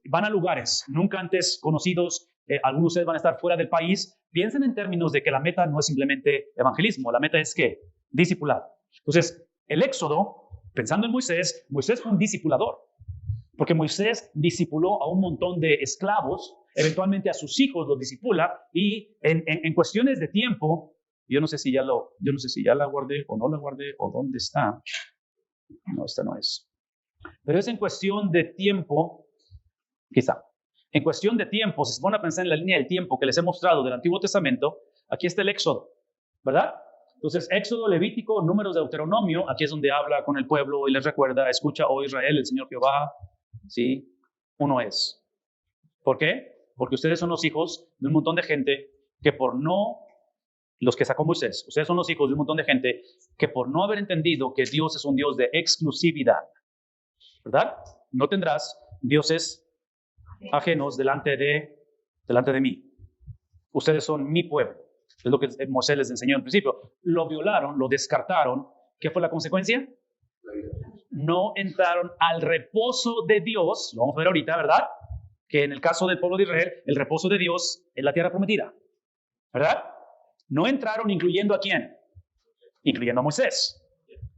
van a lugares nunca antes conocidos, algunos de ustedes van a estar fuera del país, piensen en términos de que la meta no es simplemente evangelismo, la meta es ¿qué? Discipulado. Entonces, el Éxodo, pensando en Moisés, Moisés fue un discipulador, porque Moisés discipuló a un montón de esclavos, eventualmente a sus hijos los discipula, y en cuestiones de tiempo, yo no sé si ya la guardé o no la guardé, o dónde está. No, esta no es. Pero es en cuestión de tiempo, quizá. En cuestión de tiempo, si se van a pensar en la línea del tiempo que les he mostrado del Antiguo Testamento, aquí está el Éxodo, ¿verdad? Entonces, Éxodo, Levítico, Números, Deuteronomio, aquí es donde habla con el pueblo y les recuerda, escucha, oh Israel, el Señor Jehová, sí, uno es. ¿Por qué? Porque ustedes son los hijos de un montón de gente que por no, los que sacó Moisés, ustedes son los hijos de un montón de gente que por no haber entendido que Dios es un Dios de exclusividad, ¿verdad? No tendrás dioses ajenos delante de mí. Ustedes son mi pueblo. Es lo que Moisés les enseñó en principio. Lo violaron, lo descartaron. ¿Qué fue la consecuencia? No entraron al reposo de Dios. Lo vamos a ver ahorita, ¿verdad? Que en el caso del pueblo de Israel, el reposo de Dios es la tierra prometida, ¿verdad? No entraron incluyendo ¿a quién? Incluyendo a Moisés.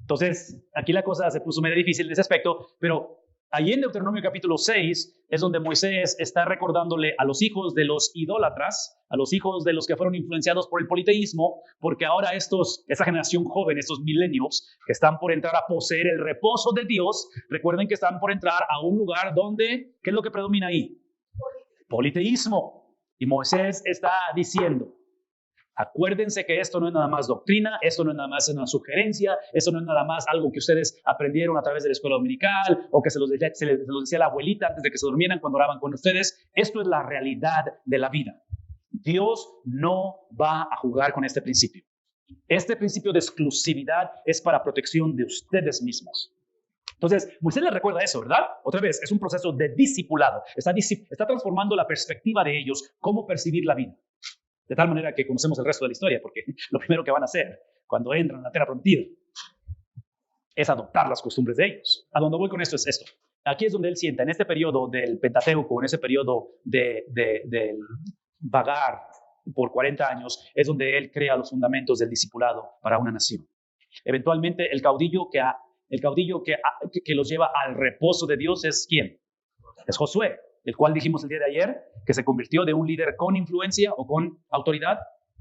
Entonces, aquí la cosa se puso medio difícil en ese aspecto, pero allí en Deuteronomio capítulo 6 es donde Moisés está recordándole a los hijos de los idólatras, a los hijos de los que fueron influenciados por el politeísmo, porque ahora esa generación joven, estos millennials, que están por entrar a poseer el reposo de Dios, recuerden que están por entrar a un lugar donde, ¿qué es lo que predomina ahí? Politeísmo. Y Moisés está diciendo, acuérdense que esto no es nada más doctrina, esto no es nada más una sugerencia, esto no es nada más algo que ustedes aprendieron a través de la escuela dominical o que se los decía la abuelita antes de que se durmieran cuando oraban con ustedes. Esto es la realidad de la vida. Dios no va a jugar con este principio. Este principio de exclusividad es para protección de ustedes mismos. Entonces, Moisés les recuerda eso, ¿verdad? Otra vez, es un proceso de discipulado. Está transformando la perspectiva de ellos, cómo percibir la vida. De tal manera que conocemos el resto de la historia, porque lo primero que van a hacer cuando entran a la tierra prometida es adoptar las costumbres de ellos. A donde voy con esto es esto. Aquí es donde él sienta, en este periodo del Pentateuco, en ese periodo de vagar por 40 años, es donde él crea los fundamentos del discipulado para una nación. Eventualmente, el caudillo que los lleva al reposo de Dios es ¿quién? Es Josué, el cual dijimos el día de ayer que se convirtió de un líder con influencia o con autoridad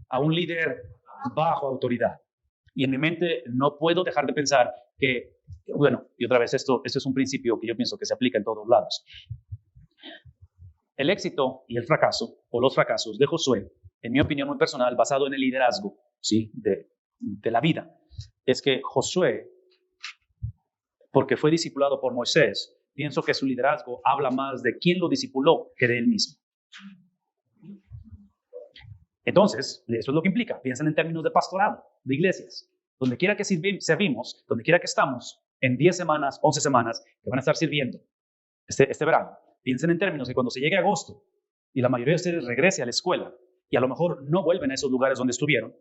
a un líder bajo autoridad. Y en mi mente no puedo dejar de pensar que, bueno, y otra vez esto es un principio que yo pienso que se aplica en todos lados. El éxito y el fracaso, o los fracasos de Josué, en mi opinión muy personal, basado en el liderazgo, ¿sí? de la vida, es que Josué, porque fue discipulado por Moisés, pienso que su liderazgo habla más de quién lo discipuló que de él mismo. Entonces, eso es lo que implica. Piensen en términos de pastorado, de iglesias. donde quiera que servimos, donde quiera que estamos, en 10 semanas, 11 semanas, que van a estar sirviendo este verano, piensen en términos que cuando se llegue agosto y la mayoría de ustedes regrese a la escuela y a lo mejor no vuelven a esos lugares donde estuvieron,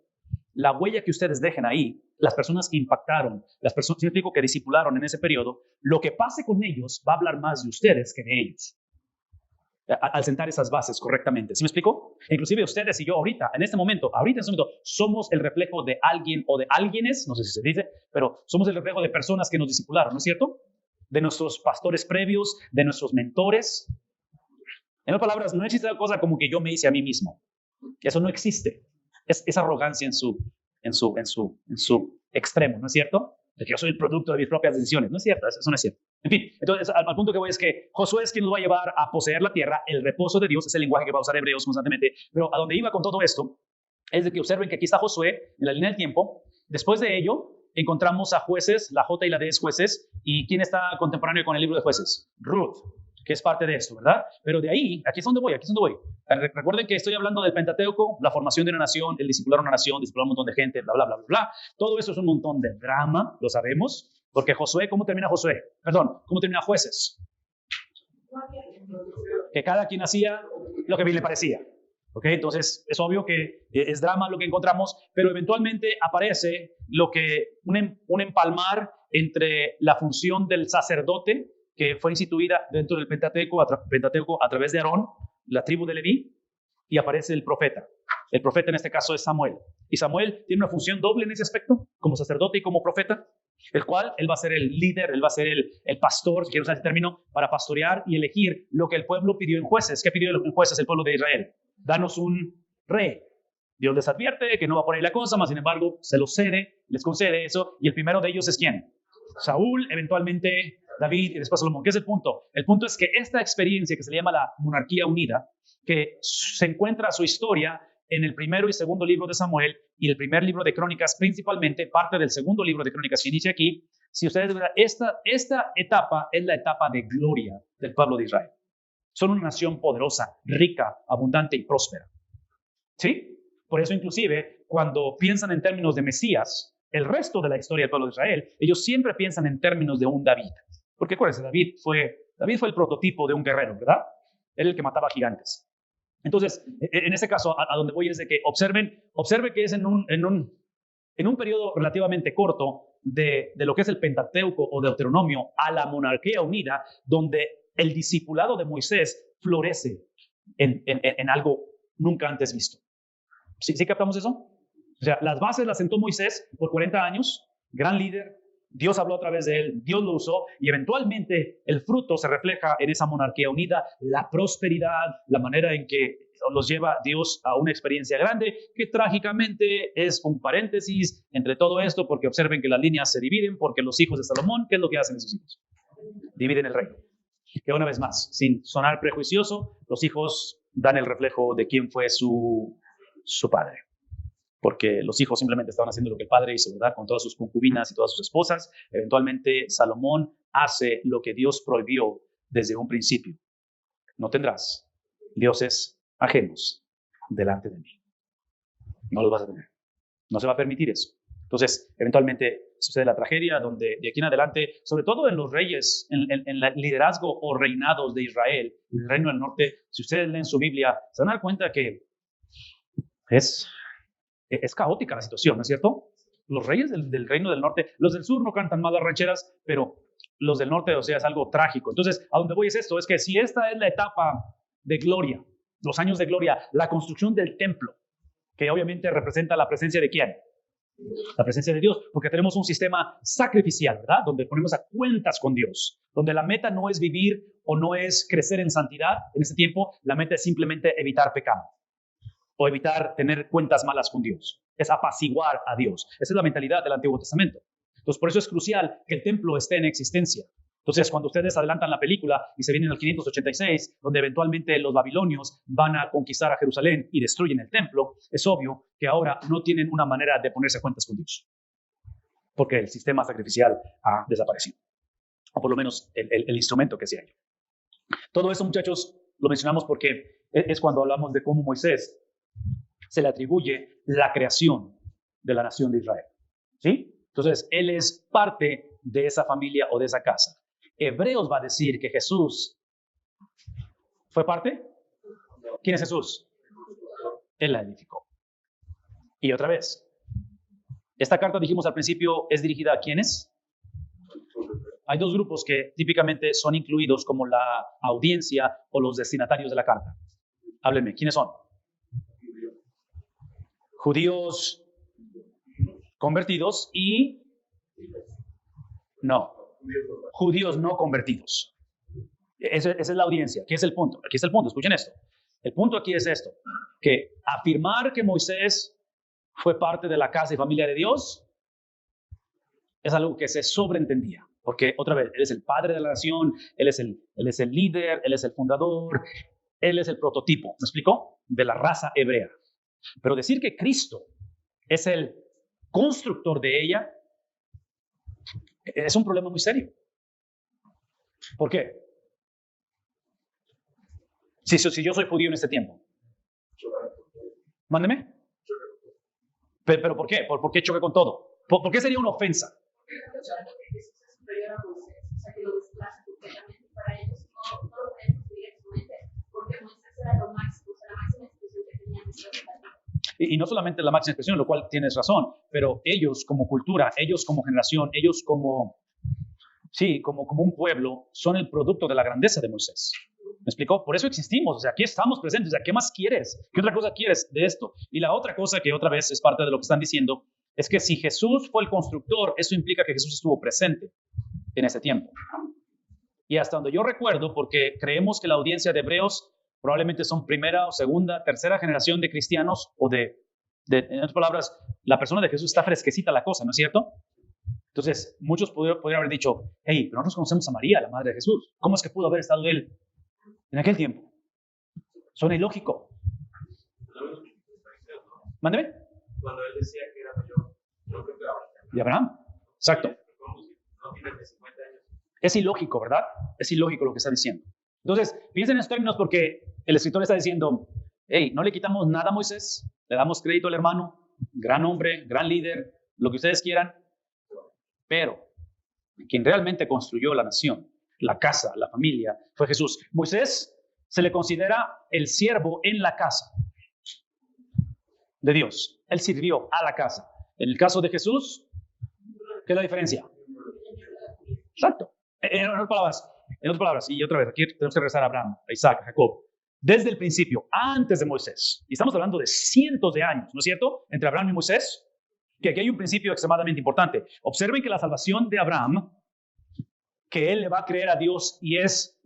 la huella que ustedes dejen ahí, las personas que impactaron, las personas que discipularon en ese periodo, lo que pase con ellos va a hablar más de ustedes que de ellos. Al sentar esas bases correctamente. ¿Sí me explico? Inclusive ustedes y yo ahorita, en este momento, somos el reflejo de alguien o de alguienes, no sé si se dice, pero somos el reflejo de personas que nos discipularon, ¿no es cierto? De nuestros pastores previos, de nuestros mentores. En otras palabras, no existe tal cosa como que yo me hice a mí mismo. Eso no existe. Es arrogancia en su extremo, ¿no es cierto? De que yo soy el producto de mis propias decisiones. No es cierto, eso no es cierto. En fin, entonces al punto que voy es que Josué es quien nos va a llevar a poseer la tierra, el reposo de Dios, es el lenguaje que va a usar Hebreos constantemente, pero a donde iba con todo esto es de que observen que aquí está Josué en la línea del tiempo. Después de ello encontramos a jueces, la J y la D es jueces, y ¿quién está contemporáneo con el libro de jueces? Ruth, que es parte de esto, ¿verdad? Pero de ahí, aquí es donde voy. Recuerden que estoy hablando del Pentateuco, la formación de una nación, el discipular una nación, discipular un montón de gente, bla, bla, bla, bla, bla. Todo eso es un montón de drama, lo sabemos, porque Josué, ¿cómo termina Josué? Perdón, ¿cómo termina Jueces? Que cada quien hacía lo que bien le parecía. ¿Ok? Entonces, es obvio que es drama lo que encontramos, pero eventualmente aparece un empalmar entre la función del sacerdote, que fue instituida dentro del Pentateuco a través de Aarón, la tribu de Leví, y aparece el profeta. El profeta en este caso es Samuel. Y Samuel tiene una función doble en ese aspecto, como sacerdote y como profeta, el cual él va a ser el líder, él va a ser el pastor, si quiero usar ese término, para pastorear y elegir lo que el pueblo pidió en Jueces. ¿Qué pidió en Jueces el pueblo de Israel? Danos un rey. Dios les advierte que no va por ahí la cosa, mas sin embargo se los cede, les concede eso, y el primero de ellos es ¿quién? Saúl, eventualmente David y después Salomón. ¿Qué es el punto? El punto es que esta experiencia que se le llama la monarquía unida, que se encuentra su historia en el primero y segundo libro de Samuel y el primer libro de Crónicas, principalmente parte del segundo libro de Crónicas que inicia aquí. Si ustedes ven, esta etapa es la etapa de gloria del pueblo de Israel. Son una nación poderosa, rica, abundante y próspera. ¿Sí? Por eso inclusive cuando piensan en términos de Mesías, el resto de la historia del pueblo de Israel, ellos siempre piensan en términos de un David. Porque acuérdense, David fue el prototipo de un guerrero, ¿verdad? Era el que mataba gigantes. Entonces, en ese caso, a donde voy es de que observen que es en un periodo relativamente corto de lo que es el Pentateuco o Deuteronomio a la monarquía unida, donde el discipulado de Moisés florece en algo nunca antes visto. ¿Sí captamos eso? O sea, las bases las sentó Moisés por 40 años, gran líder. Dios habló a través de él, Dios lo usó y eventualmente el fruto se refleja en esa monarquía unida, la prosperidad, la manera en que los lleva Dios a una experiencia grande, que trágicamente es un paréntesis entre todo esto, porque observen que las líneas se dividen, porque los hijos de Salomón, ¿qué es lo que hacen esos hijos? Dividen el reino. Que una vez más, sin sonar prejuicioso, los hijos dan el reflejo de quién fue su padre. Porque los hijos simplemente estaban haciendo lo que el padre hizo, ¿verdad? Con todas sus concubinas y todas sus esposas. Eventualmente, Salomón hace lo que Dios prohibió desde un principio. No tendrás dioses ajenos delante de mí. No los vas a tener. No se va a permitir eso. Entonces, eventualmente sucede la tragedia donde de aquí en adelante, sobre todo en los reyes, en el liderazgo o reinados de Israel, el reino del norte, si ustedes leen su Biblia, se van a dar cuenta que es caótica la situación, ¿no es cierto? Los reyes del reino del norte, los del sur no cantan mal las rancheras, pero los del norte, o sea, es algo trágico. Entonces, a donde voy es esto, es que si esta es la etapa de gloria, los años de gloria, la construcción del templo, que obviamente representa la presencia de ¿quién? La presencia de Dios, porque tenemos un sistema sacrificial, ¿verdad? Donde ponemos a cuentas con Dios, donde la meta no es vivir o no es crecer en santidad en ese tiempo, la meta es simplemente evitar pecado o evitar tener cuentas malas con Dios. Es apaciguar a Dios. Esa es la mentalidad del Antiguo Testamento. Entonces, por eso es crucial que el templo esté en existencia. Entonces, cuando ustedes adelantan la película y se vienen al 586, donde eventualmente los babilonios van a conquistar a Jerusalén y destruyen el templo, es obvio que ahora no tienen una manera de ponerse a cuentas con Dios, porque el sistema sacrificial ha desaparecido, o por lo menos el instrumento que hacía ello. Todo eso, muchachos, lo mencionamos porque es cuando hablamos de cómo Moisés se le atribuye la creación de la nación de Israel. ¿Sí? Entonces, él es parte de esa familia o de esa casa. Hebreos va a decir que Jesús fue parte. ¿Quién es Jesús? Él la edificó. Y otra vez, esta carta, dijimos al principio, es dirigida a ¿quiénes? Hay dos grupos que típicamente son incluidos como la audiencia o los destinatarios de la carta. Háblenme, ¿quiénes son? Judíos convertidos y no, judíos no convertidos. Esa es la audiencia. ¿Qué es el punto? Aquí está el punto, escuchen esto. El punto aquí es esto, que afirmar que Moisés fue parte de la casa y familia de Dios es algo que se sobreentendía. Porque, otra vez, Él es el padre de la nación, Él es el líder, Él es el fundador, Él es el prototipo, ¿me explicó? De la raza hebrea. Pero decir que Cristo es el constructor de ella es un problema muy serio. ¿Por qué? Si yo soy judío en este tiempo. Mándeme. ¿Pero por qué? ¿Por qué choque con todo? ¿Por qué sería una ofensa? Y no solamente la máxima expresión, lo cual tienes razón, pero ellos como cultura, ellos como generación, ellos como un pueblo, son el producto de la grandeza de Moisés. ¿Me explicó? Por eso existimos, o sea, aquí estamos presentes, o sea, ¿qué más quieres? ¿Qué otra cosa quieres de esto? Y la otra cosa que otra vez es parte de lo que están diciendo, es que si Jesús fue el constructor, eso implica que Jesús estuvo presente en ese tiempo. Y hasta donde yo recuerdo, porque creemos que la audiencia de Hebreos probablemente son primera o segunda, tercera generación de cristianos, o en otras palabras, la persona de Jesús está fresquecita la cosa, ¿no es cierto? Entonces, muchos podrían haber dicho, hey, pero nosotros conocemos a María, la madre de Jesús. ¿Cómo es que pudo haber estado él en aquel tiempo? Suena ilógico. Mándeme. Cuando él decía que era mayor, yo creo que Abraham. ¿De Abraham? Exacto. No tiene 50 años. Es ilógico, ¿verdad? Es ilógico lo que está diciendo. Entonces, piensen en estos términos porque el escritor está diciendo, hey, no le quitamos nada a Moisés, le damos crédito al hermano, gran hombre, gran líder, lo que ustedes quieran, pero quien realmente construyó la nación, la casa, la familia, fue Jesús. Moisés se le considera el siervo en la casa de Dios. Él sirvió a la casa. En el caso de Jesús, ¿qué es la diferencia? Exacto. En otras palabras, y otra vez, aquí tenemos que regresar a Abraham, a Isaac, a Jacob. Desde el principio, antes de Moisés, y estamos hablando de cientos de años, ¿no es cierto? Entre Abraham y Moisés, que aquí hay un principio extremadamente importante. Observen que la salvación de Abraham, que él le va a creer a Dios y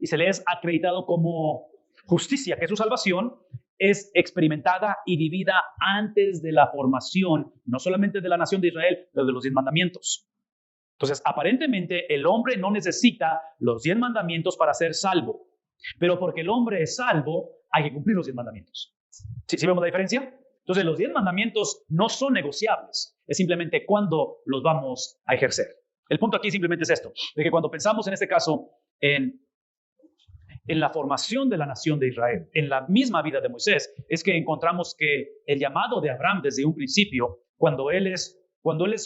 se le es acreditado como justicia, que su salvación es experimentada y vivida antes de la formación, no solamente de la nación de Israel, pero de los 10 mandamientos. Entonces, aparentemente, el hombre no necesita los 10 mandamientos para ser salvo, pero porque el hombre es salvo, hay que cumplir los 10 mandamientos. ¿Sí vemos la diferencia? Entonces, los 10 mandamientos no son negociables, es simplemente cuándo los vamos a ejercer. El punto aquí simplemente es esto, de que cuando pensamos en este caso en la formación de la nación de Israel, en la misma vida de Moisés, es que encontramos que el llamado de Abraham desde un principio, cuando él es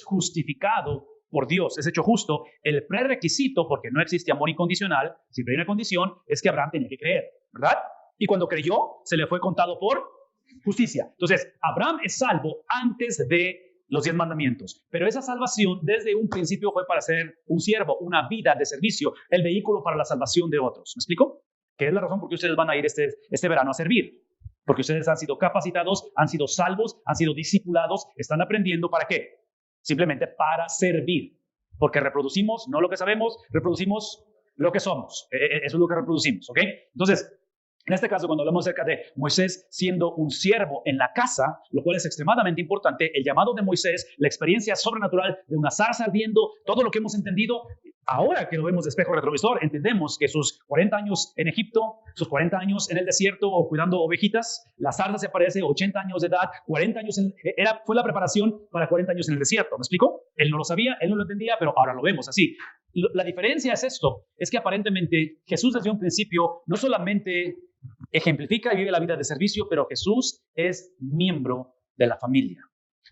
justificado por Dios, es hecho justo, el prerequisito, porque no existe amor incondicional, siempre hay una condición, es que Abraham tenía que creer, ¿verdad? Y cuando creyó, se le fue contado por justicia. Entonces, Abraham es salvo antes de los 10 mandamientos, pero esa salvación desde un principio fue para ser un siervo, una vida de servicio, el vehículo para la salvación de otros. ¿Me explico? Que es la razón por que ustedes van a ir este verano a servir. Porque ustedes han sido capacitados, han sido salvos, han sido discipulados, están aprendiendo ¿para qué? Simplemente para servir. Porque reproducimos, no lo que sabemos, reproducimos lo que somos. Eso es lo que reproducimos, ¿ok? Entonces, en este caso, cuando hablamos acerca de Moisés siendo un siervo en la casa, lo cual es extremadamente importante, el llamado de Moisés, la experiencia sobrenatural de una zarza ardiendo, todo lo que hemos entendido, ahora que lo vemos de espejo retrovisor, entendemos que sus 40 años en Egipto, sus 40 años en el desierto o cuidando ovejitas, la zarza se aparece 80 años de edad, 40 años, fue la preparación para 40 años en el desierto, ¿me explico? Él no lo sabía, él no lo entendía, pero ahora lo vemos así. La diferencia es esto, es que aparentemente Jesús desde un principio no solamente ejemplifica y vive la vida de servicio, pero Jesús es miembro de la familia.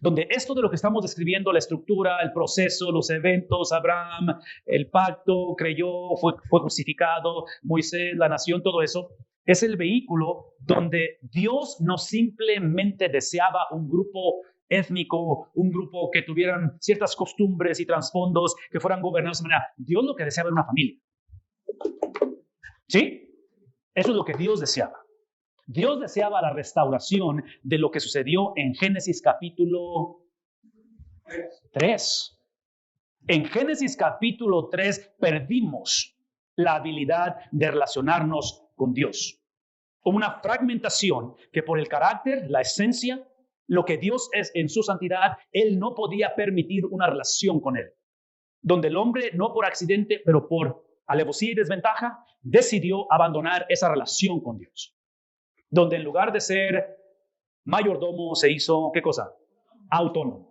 donde esto de lo que estamos describiendo, la estructura, el proceso, los eventos, Abraham, el pacto, creyó, fue justificado, Moisés, la nación, todo eso, es el vehículo donde Dios no simplemente deseaba un grupo étnico, un grupo que tuvieran ciertas costumbres y trasfondos, que fueran gobernados de manera. Dios lo que deseaba era una familia. ¿Sí? Eso es lo que Dios deseaba. Dios deseaba la restauración de lo que sucedió en Génesis capítulo 3. En Génesis capítulo 3 perdimos la habilidad de relacionarnos con Dios. Una fragmentación que por el carácter, la esencia, lo que Dios es en su santidad, Él no podía permitir una relación con Él. Donde el hombre, no por accidente, pero por alevosía y desventaja, decidió abandonar esa relación con Dios. Donde en lugar de ser mayordomo se hizo, ¿qué cosa? Autónomo.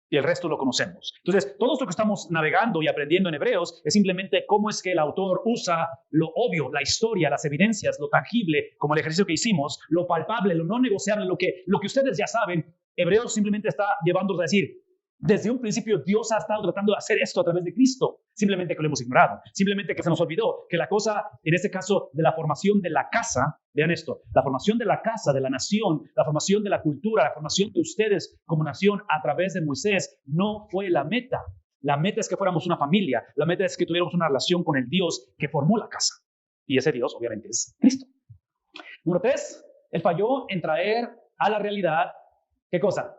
Y el resto lo conocemos. Entonces, todo esto que estamos navegando y aprendiendo en Hebreos es simplemente cómo es que el autor usa lo obvio, la historia, las evidencias, lo tangible, como el ejercicio que hicimos, lo palpable, lo no negociable, lo que ustedes ya saben. Hebreos simplemente está llevándonos a decir, desde un principio Dios ha estado tratando de hacer esto a través de Cristo, simplemente que lo hemos ignorado, simplemente que se nos olvidó que la cosa, en este caso de la formación de la casa, vean esto, la formación de la casa, de la nación, la formación de la cultura, la formación de ustedes como nación a través de Moisés, no fue la meta. La meta es que fuéramos una familia, la meta es que tuviéramos una relación con el Dios que formó la casa. Y ese Dios obviamente es Cristo. Número 3, Él falló en traer a la realidad, ¿qué cosa?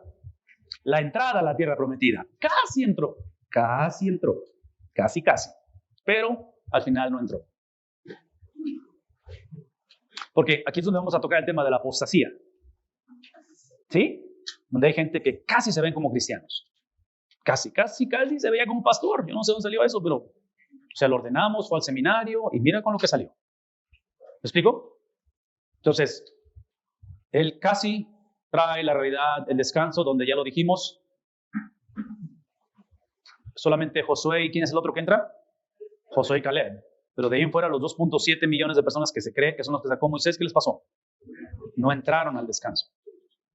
La entrada a la tierra prometida. Casi entró, casi, pero al final no entró. Porque aquí es donde vamos a tocar el tema de la apostasía. ¿Sí? Donde hay gente que casi se ven como cristianos. Casi se veía como pastor. Yo no sé dónde salió eso, pero se lo ordenamos, fue al seminario y mira con lo que salió. ¿Me explico? Entonces, él casi trae la realidad, el descanso, donde ya lo dijimos. Solamente Josué, ¿y quién es el otro que entra? Josué y Caleb. Pero de ahí en fuera, los 2.7 millones de personas que se cree que son los que sacó Moisés, ¿qué les pasó? No entraron al descanso.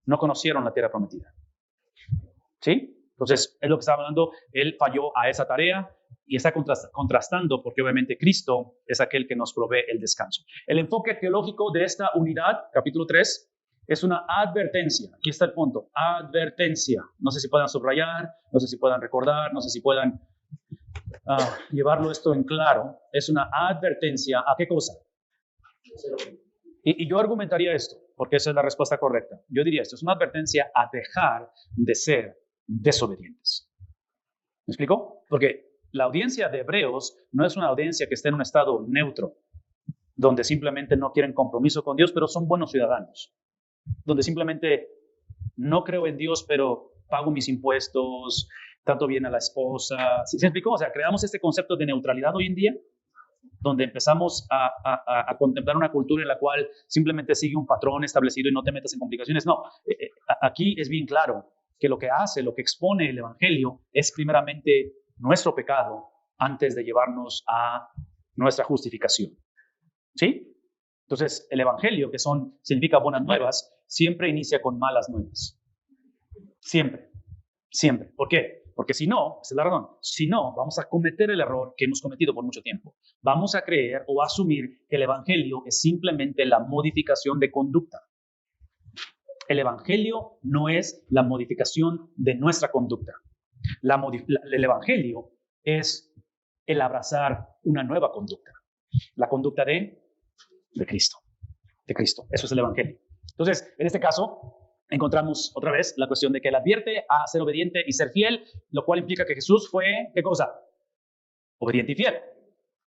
No conocieron la tierra prometida. ¿Sí? Entonces, es lo que estaba hablando. Él falló a esa tarea y está contrastando porque obviamente Cristo es aquel que nos provee el descanso. El enfoque teológico de esta unidad, capítulo 3, es una advertencia. Aquí está el punto. Advertencia. No sé si puedan subrayar, no sé si puedan recordar, no sé si puedan llevarlo esto en claro. Es una advertencia. ¿A qué cosa? Y yo argumentaría esto, porque esa es la respuesta correcta. Yo diría esto, es una advertencia a dejar de ser desobedientes. ¿Me explico? Porque la audiencia de Hebreos no es una audiencia que esté en un estado neutro, donde simplemente no quieren compromiso con Dios, pero son buenos ciudadanos. Donde simplemente no creo en Dios, pero pago mis impuestos, trato bien a la esposa. ¿Sí me explicó? O sea, creamos este concepto de neutralidad hoy en día, donde empezamos a contemplar una cultura en la cual simplemente sigue un patrón establecido y no te metas en complicaciones. No, aquí es bien claro que lo que hace, lo que expone el Evangelio es primeramente nuestro pecado antes de llevarnos a nuestra justificación. ¿Sí? Entonces, el Evangelio, que significa buenas nuevas, siempre inicia con malas nuevas. Siempre. ¿Por qué? Porque si no, esa es la razón, si no, vamos a cometer el error que hemos cometido por mucho tiempo. Vamos a creer o asumir que el Evangelio es simplemente la modificación de conducta. El Evangelio no es la modificación de nuestra conducta. El Evangelio es el abrazar una nueva conducta. La conducta de Cristo. De Cristo. Eso es el Evangelio. Entonces, en este caso, encontramos otra vez la cuestión de que él advierte a ser obediente y ser fiel, lo cual implica que Jesús fue, ¿qué cosa? Obediente y fiel.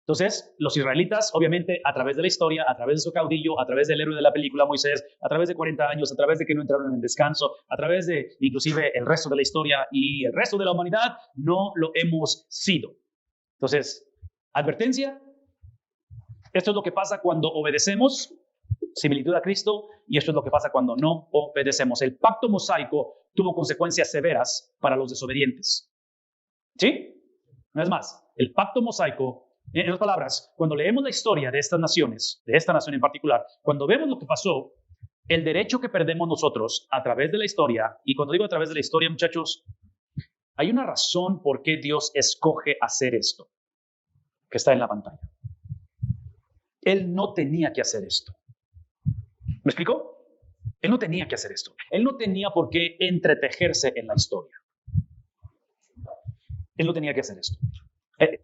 Entonces, los israelitas, obviamente, a través de la historia, a través de su caudillo, a través del héroe de la película Moisés, a través de 40 años, a través de que no entraron en el descanso, a través de, inclusive, el resto de la historia y el resto de la humanidad, no lo hemos sido. Entonces, advertencia. Esto es lo que pasa cuando obedecemos, similitud a Cristo, y esto es lo que pasa cuando no obedecemos. El pacto mosaico tuvo consecuencias severas para los desobedientes. ¿Sí? No es más, el pacto mosaico, en otras palabras, cuando leemos la historia de estas naciones, de esta nación en particular, cuando vemos lo que pasó, el derecho que perdemos nosotros a través de la historia, y cuando digo a través de la historia, muchachos, hay una razón por qué Dios escoge hacer esto, que está en la pantalla. Él no tenía que hacer esto. ¿Me explicó? Él no tenía que hacer esto. Él no tenía por qué entretejerse en la historia. Él no tenía que hacer esto.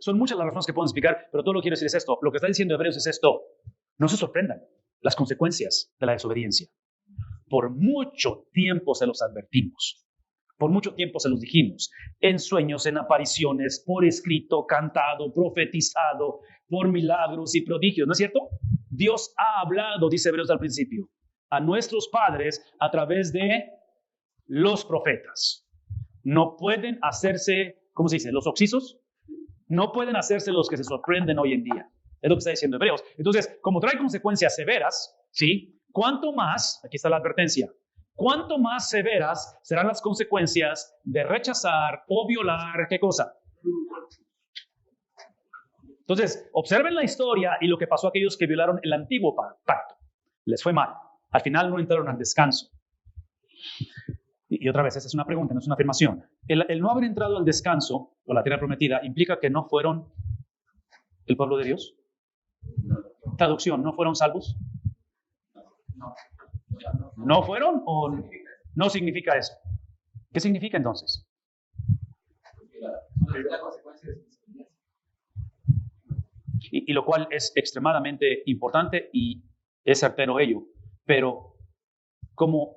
Son muchas las razones que puedo explicar, pero todo lo que quiero decir es esto. Lo que está diciendo Hebreos es esto. No se sorprendan las consecuencias de la desobediencia. Por mucho tiempo se los advertimos. Por mucho tiempo se los dijimos. En sueños, en apariciones, por escrito, cantado, profetizado, por milagros y prodigios. ¿No es cierto? Dios ha hablado, dice Hebreos al principio, a nuestros padres a través de los profetas. No pueden hacerse, ¿cómo se dice? Los oxisos. No pueden hacerse los que se sorprenden hoy en día. Es lo que está diciendo Hebreos. Entonces, como trae consecuencias severas, ¿sí? ¿Cuánto más, aquí está la advertencia, cuánto más severas serán las consecuencias de rechazar o violar, ¿qué cosa? Entonces, observen la historia y lo que pasó a aquellos que violaron el antiguo pacto. Les fue mal. Al final no entraron al descanso. Y otra vez, esa es una pregunta, no es una afirmación. El no haber entrado al descanso o la tierra prometida implica que no fueron el pueblo de Dios. Traducción, ¿no fueron salvos? ¿No fueron o no significa eso? ¿Qué significa entonces? Y lo cual es extremadamente importante y es certero ello. Pero como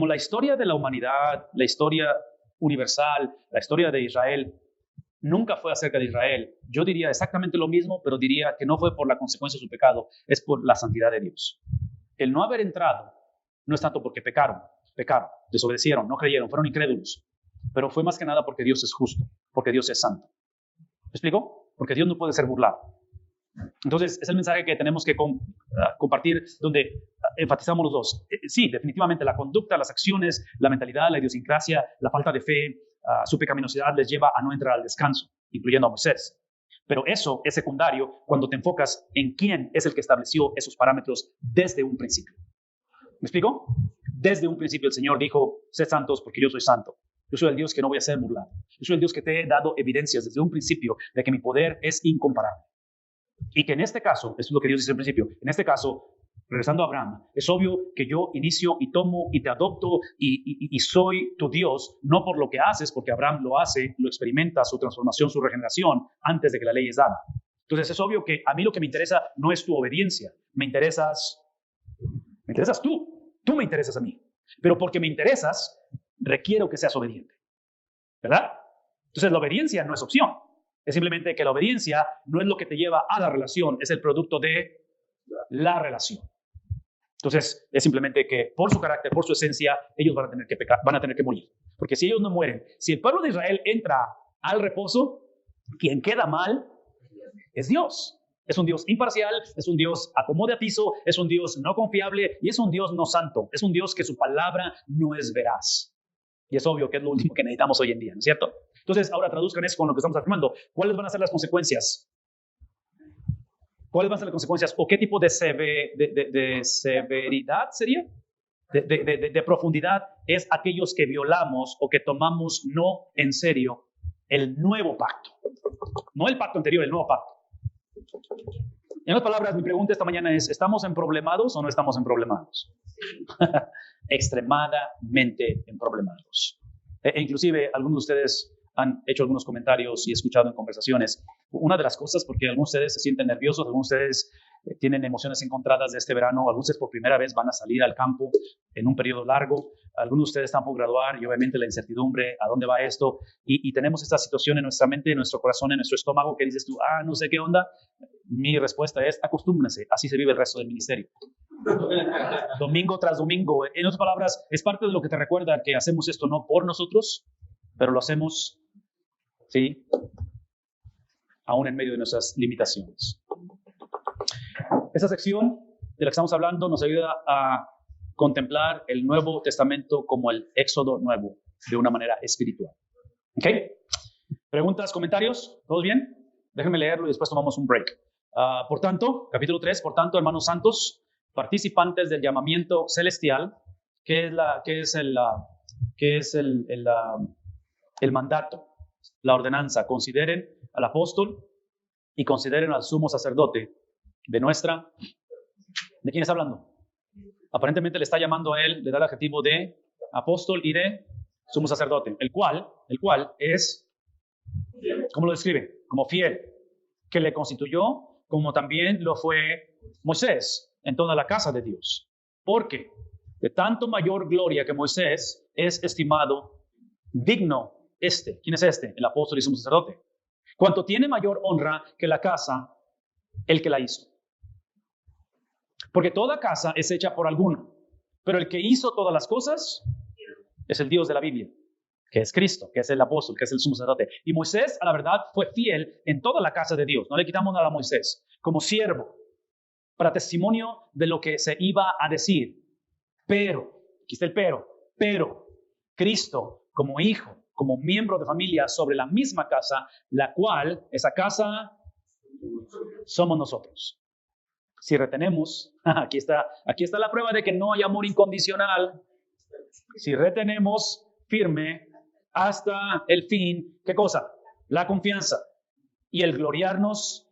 la historia de la humanidad, la historia universal, la historia de Israel, nunca fue acerca de Israel, yo diría exactamente lo mismo, pero diría que no fue por la consecuencia de su pecado, es por la santidad de Dios. El no haber entrado no es tanto porque pecaron, desobedecieron, no creyeron, fueron incrédulos, pero fue más que nada porque Dios es justo, porque Dios es santo. ¿Me explico? Porque Dios no puede ser burlado. Entonces, es el mensaje que tenemos que compartir, donde enfatizamos los dos. Sí, definitivamente la conducta, las acciones, la mentalidad, la idiosincrasia, la falta de fe, su pecaminosidad les lleva a no entrar al descanso, incluyendo a Moisés. Pero eso es secundario cuando te enfocas en quién es el que estableció esos parámetros desde un principio. ¿Me explico? Desde un principio el Señor dijo, sed santos porque yo soy santo. Yo soy el Dios que no voy a ser burlado. Yo soy el Dios que te he dado evidencias desde un principio de que mi poder es incomparable. Y que en este caso, esto es lo que Dios dice al principio, en este caso, regresando a Abraham, es obvio que yo inicio y tomo y te adopto y soy tu Dios, no por lo que haces, porque Abraham lo hace, lo experimenta, su transformación, su regeneración, antes de que la ley es dada. Entonces es obvio que a mí lo que me interesa no es tu obediencia, me interesas tú me interesas a mí. Pero porque me interesas, requiero que seas obediente, ¿verdad? Entonces la obediencia no es opción. Es simplemente que la obediencia no es lo que te lleva a la relación, es el producto de la relación. Entonces, es simplemente que por su carácter, por su esencia, ellos van a tener que pecar, van a tener que morir. Porque si ellos no mueren, si el pueblo de Israel entra al reposo, quien queda mal es Dios. Es un Dios imparcial, es un Dios acomodatizo, es un Dios no confiable y es un Dios no santo. Es un Dios que su palabra no es veraz. Y es obvio que es lo último que necesitamos hoy en día, ¿no es cierto? Entonces, ahora traduzcan eso con lo que estamos afirmando. ¿Cuáles van a ser las consecuencias? ¿Cuáles van a ser las consecuencias? ¿O qué tipo de severidad sería? De profundidad es aquellos que violamos o que tomamos no en serio el nuevo pacto. No el pacto anterior, el nuevo pacto. En otras palabras, mi pregunta esta mañana es, ¿estamos emproblemados o no estamos emproblemados? Extremadamente emproblemados. Inclusive, algunos de ustedes han hecho algunos comentarios y he escuchado en conversaciones. Una de las cosas, porque algunos de ustedes se sienten nerviosos, algunos de ustedes tienen emociones encontradas de este verano, algunos de ustedes por primera vez van a salir al campo en un periodo largo, algunos de ustedes están por graduar y obviamente la incertidumbre, ¿a dónde va esto? Y tenemos esta situación en nuestra mente, en nuestro corazón, en nuestro estómago, que dices tú, no sé qué onda. Mi respuesta es, acostúmbrense, así se vive el resto del ministerio. Domingo tras domingo. En otras palabras, es parte de lo que te recuerda que hacemos esto no por nosotros, pero lo hacemos, ¿sí?, aún en medio de nuestras limitaciones. Esta sección de la que estamos hablando nos ayuda a contemplar el Nuevo Testamento como el Éxodo nuevo, de una manera espiritual. ¿Ok? ¿Preguntas, comentarios? ¿Todos bien? Déjenme leerlo y después tomamos un break. Por tanto, capítulo 3, por tanto, hermanos santos, participantes del llamamiento celestial, que es el mandato, la ordenanza. Consideren al apóstol y consideren al sumo sacerdote de quién está hablando. Aparentemente le está llamando a él, le da el adjetivo de apóstol y de sumo sacerdote, el cual es, ¿cómo lo describe? Como fiel, que le constituyó, como también lo fue Moisés en toda la casa de Dios. Porque de tanto mayor gloria que Moisés es estimado digno ¿quién es este? El apóstol y sumo sacerdote. Cuanto tiene mayor honra que la casa, el que la hizo. Porque toda casa es hecha por alguno, pero el que hizo todas las cosas es el Dios de la Biblia, que es Cristo, que es el apóstol, que es el sumo sacerdote. Y Moisés, a la verdad, fue fiel en toda la casa de Dios. No le quitamos nada a Moisés, como siervo, para testimonio de lo que se iba a decir. Pero, aquí está el pero Cristo como hijo, como miembro de familia sobre la misma casa, la cual, esa casa, somos nosotros. Si retenemos, aquí está la prueba de que no hay amor incondicional. Si retenemos firme hasta el fin, ¿qué cosa? La confianza y el gloriarnos.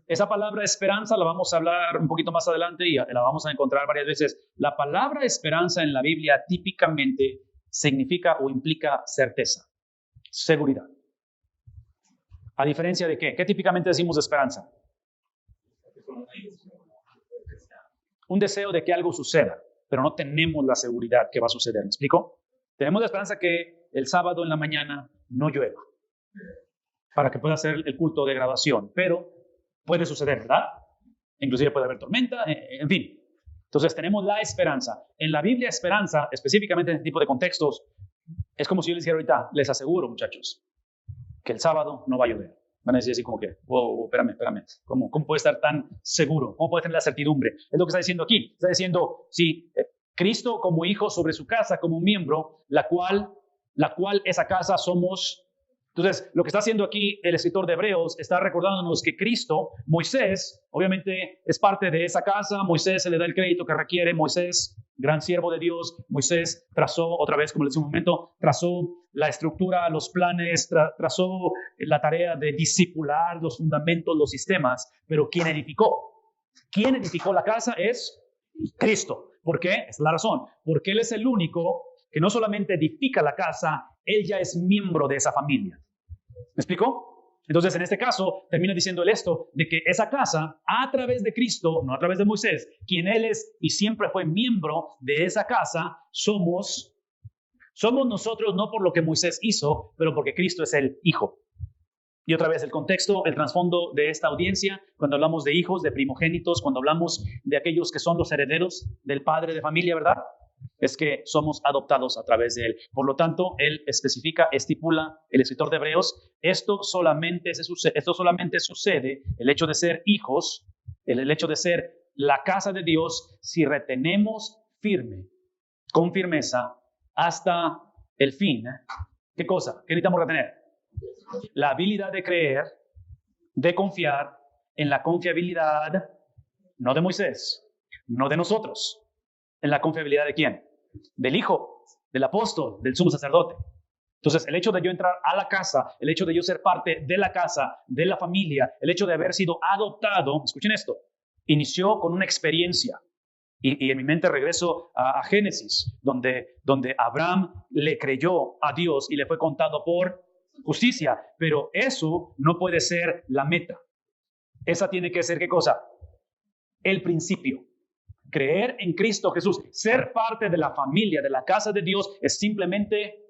Esa palabra esperanza la vamos a hablar un poquito más adelante y la vamos a encontrar varias veces. La palabra esperanza en la Biblia típicamente significa o implica certeza, seguridad. ¿A diferencia de qué? ¿Qué típicamente decimos de esperanza? Un deseo de que algo suceda, pero no tenemos la seguridad que va a suceder. ¿Me explico? Tenemos la esperanza que el sábado en la mañana no llueva para que pueda hacer el culto de graduación, pero puede suceder, ¿verdad? Inclusive puede haber tormenta, en fin. Entonces tenemos la esperanza. En la Biblia, esperanza, específicamente en este tipo de contextos, es como si yo les dijera ahorita, les aseguro, muchachos, que el sábado no va a llover. Van a decir así como que, wow, espérame. ¿Cómo puede estar tan seguro? ¿Cómo puede tener la certidumbre? Es lo que está diciendo aquí. Está diciendo, sí, Cristo como hijo sobre su casa, como miembro, la cual esa casa somos. Entonces, lo que está haciendo aquí el escritor de Hebreos está recordándonos que Cristo, Moisés, obviamente es parte de esa casa. Moisés se le da el crédito que requiere. Moisés, gran siervo de Dios. Moisés trazó, otra vez, como les decía un momento, trazó la estructura, los planes, trazó la tarea de discipular los fundamentos, los sistemas. Pero ¿quién edificó? ¿Quién edificó la casa? Es Cristo. ¿Por qué? Es la razón. Porque Él es el único que no solamente edifica la casa, Él ya es miembro de esa familia. ¿Me explico? Entonces, en este caso, termina diciendo esto, de que esa casa, a través de Cristo, no a través de Moisés, quien Él es y siempre fue miembro de esa casa, somos nosotros, no por lo que Moisés hizo, pero porque Cristo es el Hijo. Y otra vez, el contexto, el trasfondo de esta audiencia, cuando hablamos de hijos, de primogénitos, cuando hablamos de aquellos que son los herederos del padre de familia, ¿verdad? Es que somos adoptados a través de Él. Por lo tanto, Él especifica, estipula, el escritor de Hebreos, esto solamente sucede, el hecho de ser hijos, el hecho de ser la casa de Dios, si retenemos con firmeza, hasta el fin. ¿Qué cosa? ¿Qué necesitamos retener? La habilidad de creer, de confiar en la confiabilidad, no de Moisés, no de nosotros. ¿En la confiabilidad de quién? Del Hijo, del apóstol, del sumo sacerdote. Entonces, el hecho de yo entrar a la casa, el hecho de yo ser parte de la casa, de la familia, el hecho de haber sido adoptado, escuchen esto, inició con una experiencia. Y en mi mente regreso a Génesis, donde Abraham le creyó a Dios y le fue contado por justicia. Pero eso no puede ser la meta. Esa tiene que ser, ¿qué cosa? El principio. Creer en Cristo Jesús, ser parte de la familia, de la casa de Dios, es simplemente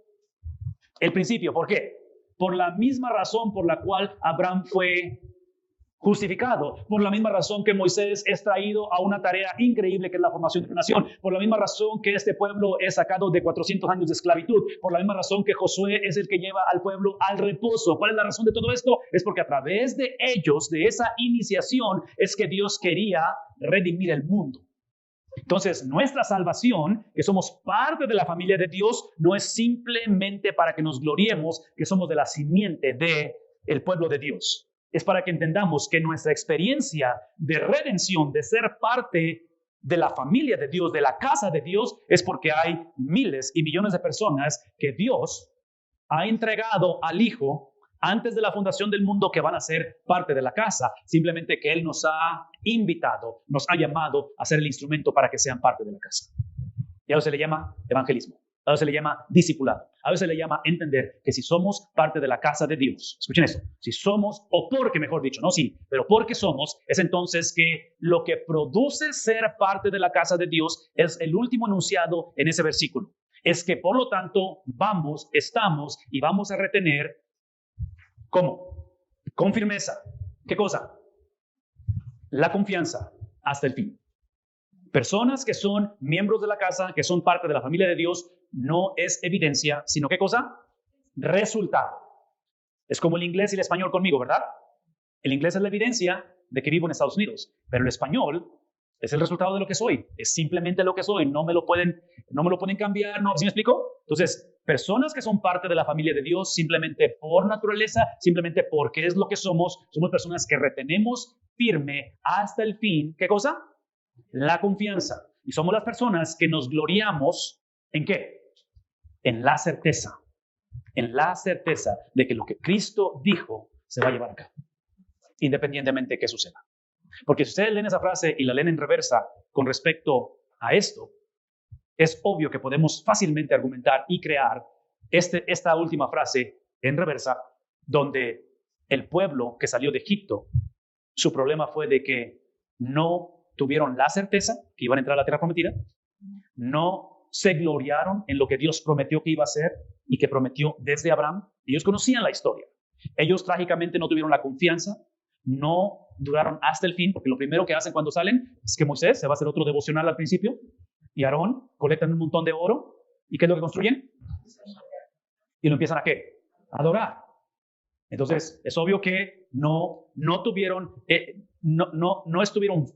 el principio. ¿Por qué? Por la misma razón por la cual Abraham fue justificado, por la misma razón que Moisés es traído a una tarea increíble que es la formación de una nación, por la misma razón que este pueblo es sacado de 400 años de esclavitud, por la misma razón que Josué es el que lleva al pueblo al reposo. ¿Cuál es la razón de todo esto? Es porque a través de ellos, de esa iniciación, es que Dios quería redimir el mundo. Entonces, nuestra salvación, que somos parte de la familia de Dios, no es simplemente para que nos gloriemos que somos de la simiente del pueblo de Dios. Es para que entendamos que nuestra experiencia de redención, de ser parte de la familia de Dios, de la casa de Dios, es porque hay miles y millones de personas que Dios ha entregado al Hijo antes de la fundación del mundo que van a ser parte de la casa. Simplemente que Él nos ha invitado, nos ha llamado a ser el instrumento para que sean parte de la casa. Y a eso se le llama evangelismo. A eso se le llama discipulado. A eso se le llama entender que si somos parte de la casa de Dios, escuchen esto, si somos, o porque mejor dicho, no sí, pero porque somos, es entonces que lo que produce ser parte de la casa de Dios es el último enunciado en ese versículo. Es que por lo tanto vamos, estamos y vamos a retener, ¿cómo? Con firmeza. ¿Qué cosa? La confianza hasta el fin. Personas que son miembros de la casa, que son parte de la familia de Dios, no es evidencia, sino ¿qué cosa? Resultado. Es como el inglés y el español conmigo, ¿verdad? El inglés es la evidencia de que vivo en Estados Unidos, pero el español es el resultado de lo que soy. Es simplemente lo que soy. No me lo pueden cambiar. ¿No? ¿Sí me explico? Entonces, personas que son parte de la familia de Dios simplemente por naturaleza, simplemente porque es lo que somos personas que retenemos firme hasta el fin. ¿Qué cosa? La confianza. Y somos las personas que nos gloriamos ¿en qué? En la certeza de que lo que Cristo dijo se va a llevar a cabo, independientemente de qué suceda. Porque si ustedes leen esa frase y la leen en reversa con respecto a esto, es obvio que podemos fácilmente argumentar y crear esta última frase en reversa, donde el pueblo que salió de Egipto, su problema fue de que no tuvieron la certeza que iban a entrar a la tierra prometida, no se gloriaron en lo que Dios prometió que iba a hacer y que prometió desde Abraham. Ellos conocían la historia. Ellos trágicamente no tuvieron la confianza, no duraron hasta el fin, porque lo primero que hacen cuando salen es que Moisés se va a hacer otro devocional al principio y Aarón colectan un montón de oro. ¿Y qué es lo que construyen? Y lo empiezan ¿a qué? A adorar. Entonces, es obvio que no estuvieron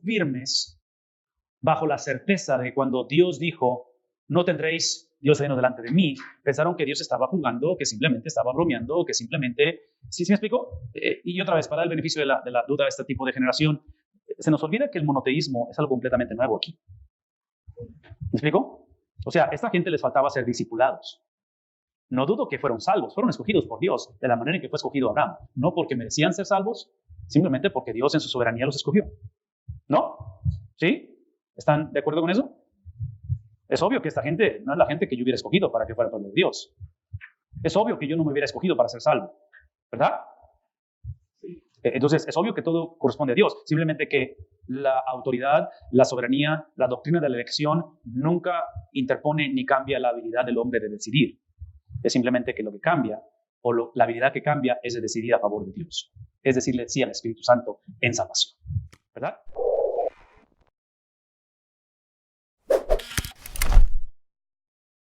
firmes bajo la certeza de que cuando Dios dijo, no tendréis Dios reino delante de mí, pensaron que Dios estaba jugando, que simplemente estaba bromeando, que simplemente, ¿sí me explico? Y otra vez, para el beneficio de la duda de este tipo de generación, se nos olvida que el monoteísmo es algo completamente nuevo aquí. ¿Me explico? O sea, a esta gente les faltaba ser discipulados. No dudo que fueron salvos, fueron escogidos por Dios de la manera en que fue escogido Abraham. No porque merecían ser salvos, simplemente porque Dios en su soberanía los escogió. ¿No? ¿Sí? ¿Están de acuerdo con eso? Es obvio que esta gente no es la gente que yo hubiera escogido para que fuera pueblo de Dios. Es obvio que yo no me hubiera escogido para ser salvo. ¿Verdad? Entonces, es obvio que todo corresponde a Dios. Simplemente que la autoridad, la soberanía, la doctrina de la elección nunca interpone ni cambia la habilidad del hombre de decidir. Es simplemente que lo que cambia, la habilidad que cambia, es de decidir a favor de Dios. Es decirle sí al Espíritu Santo en salvación. ¿Verdad?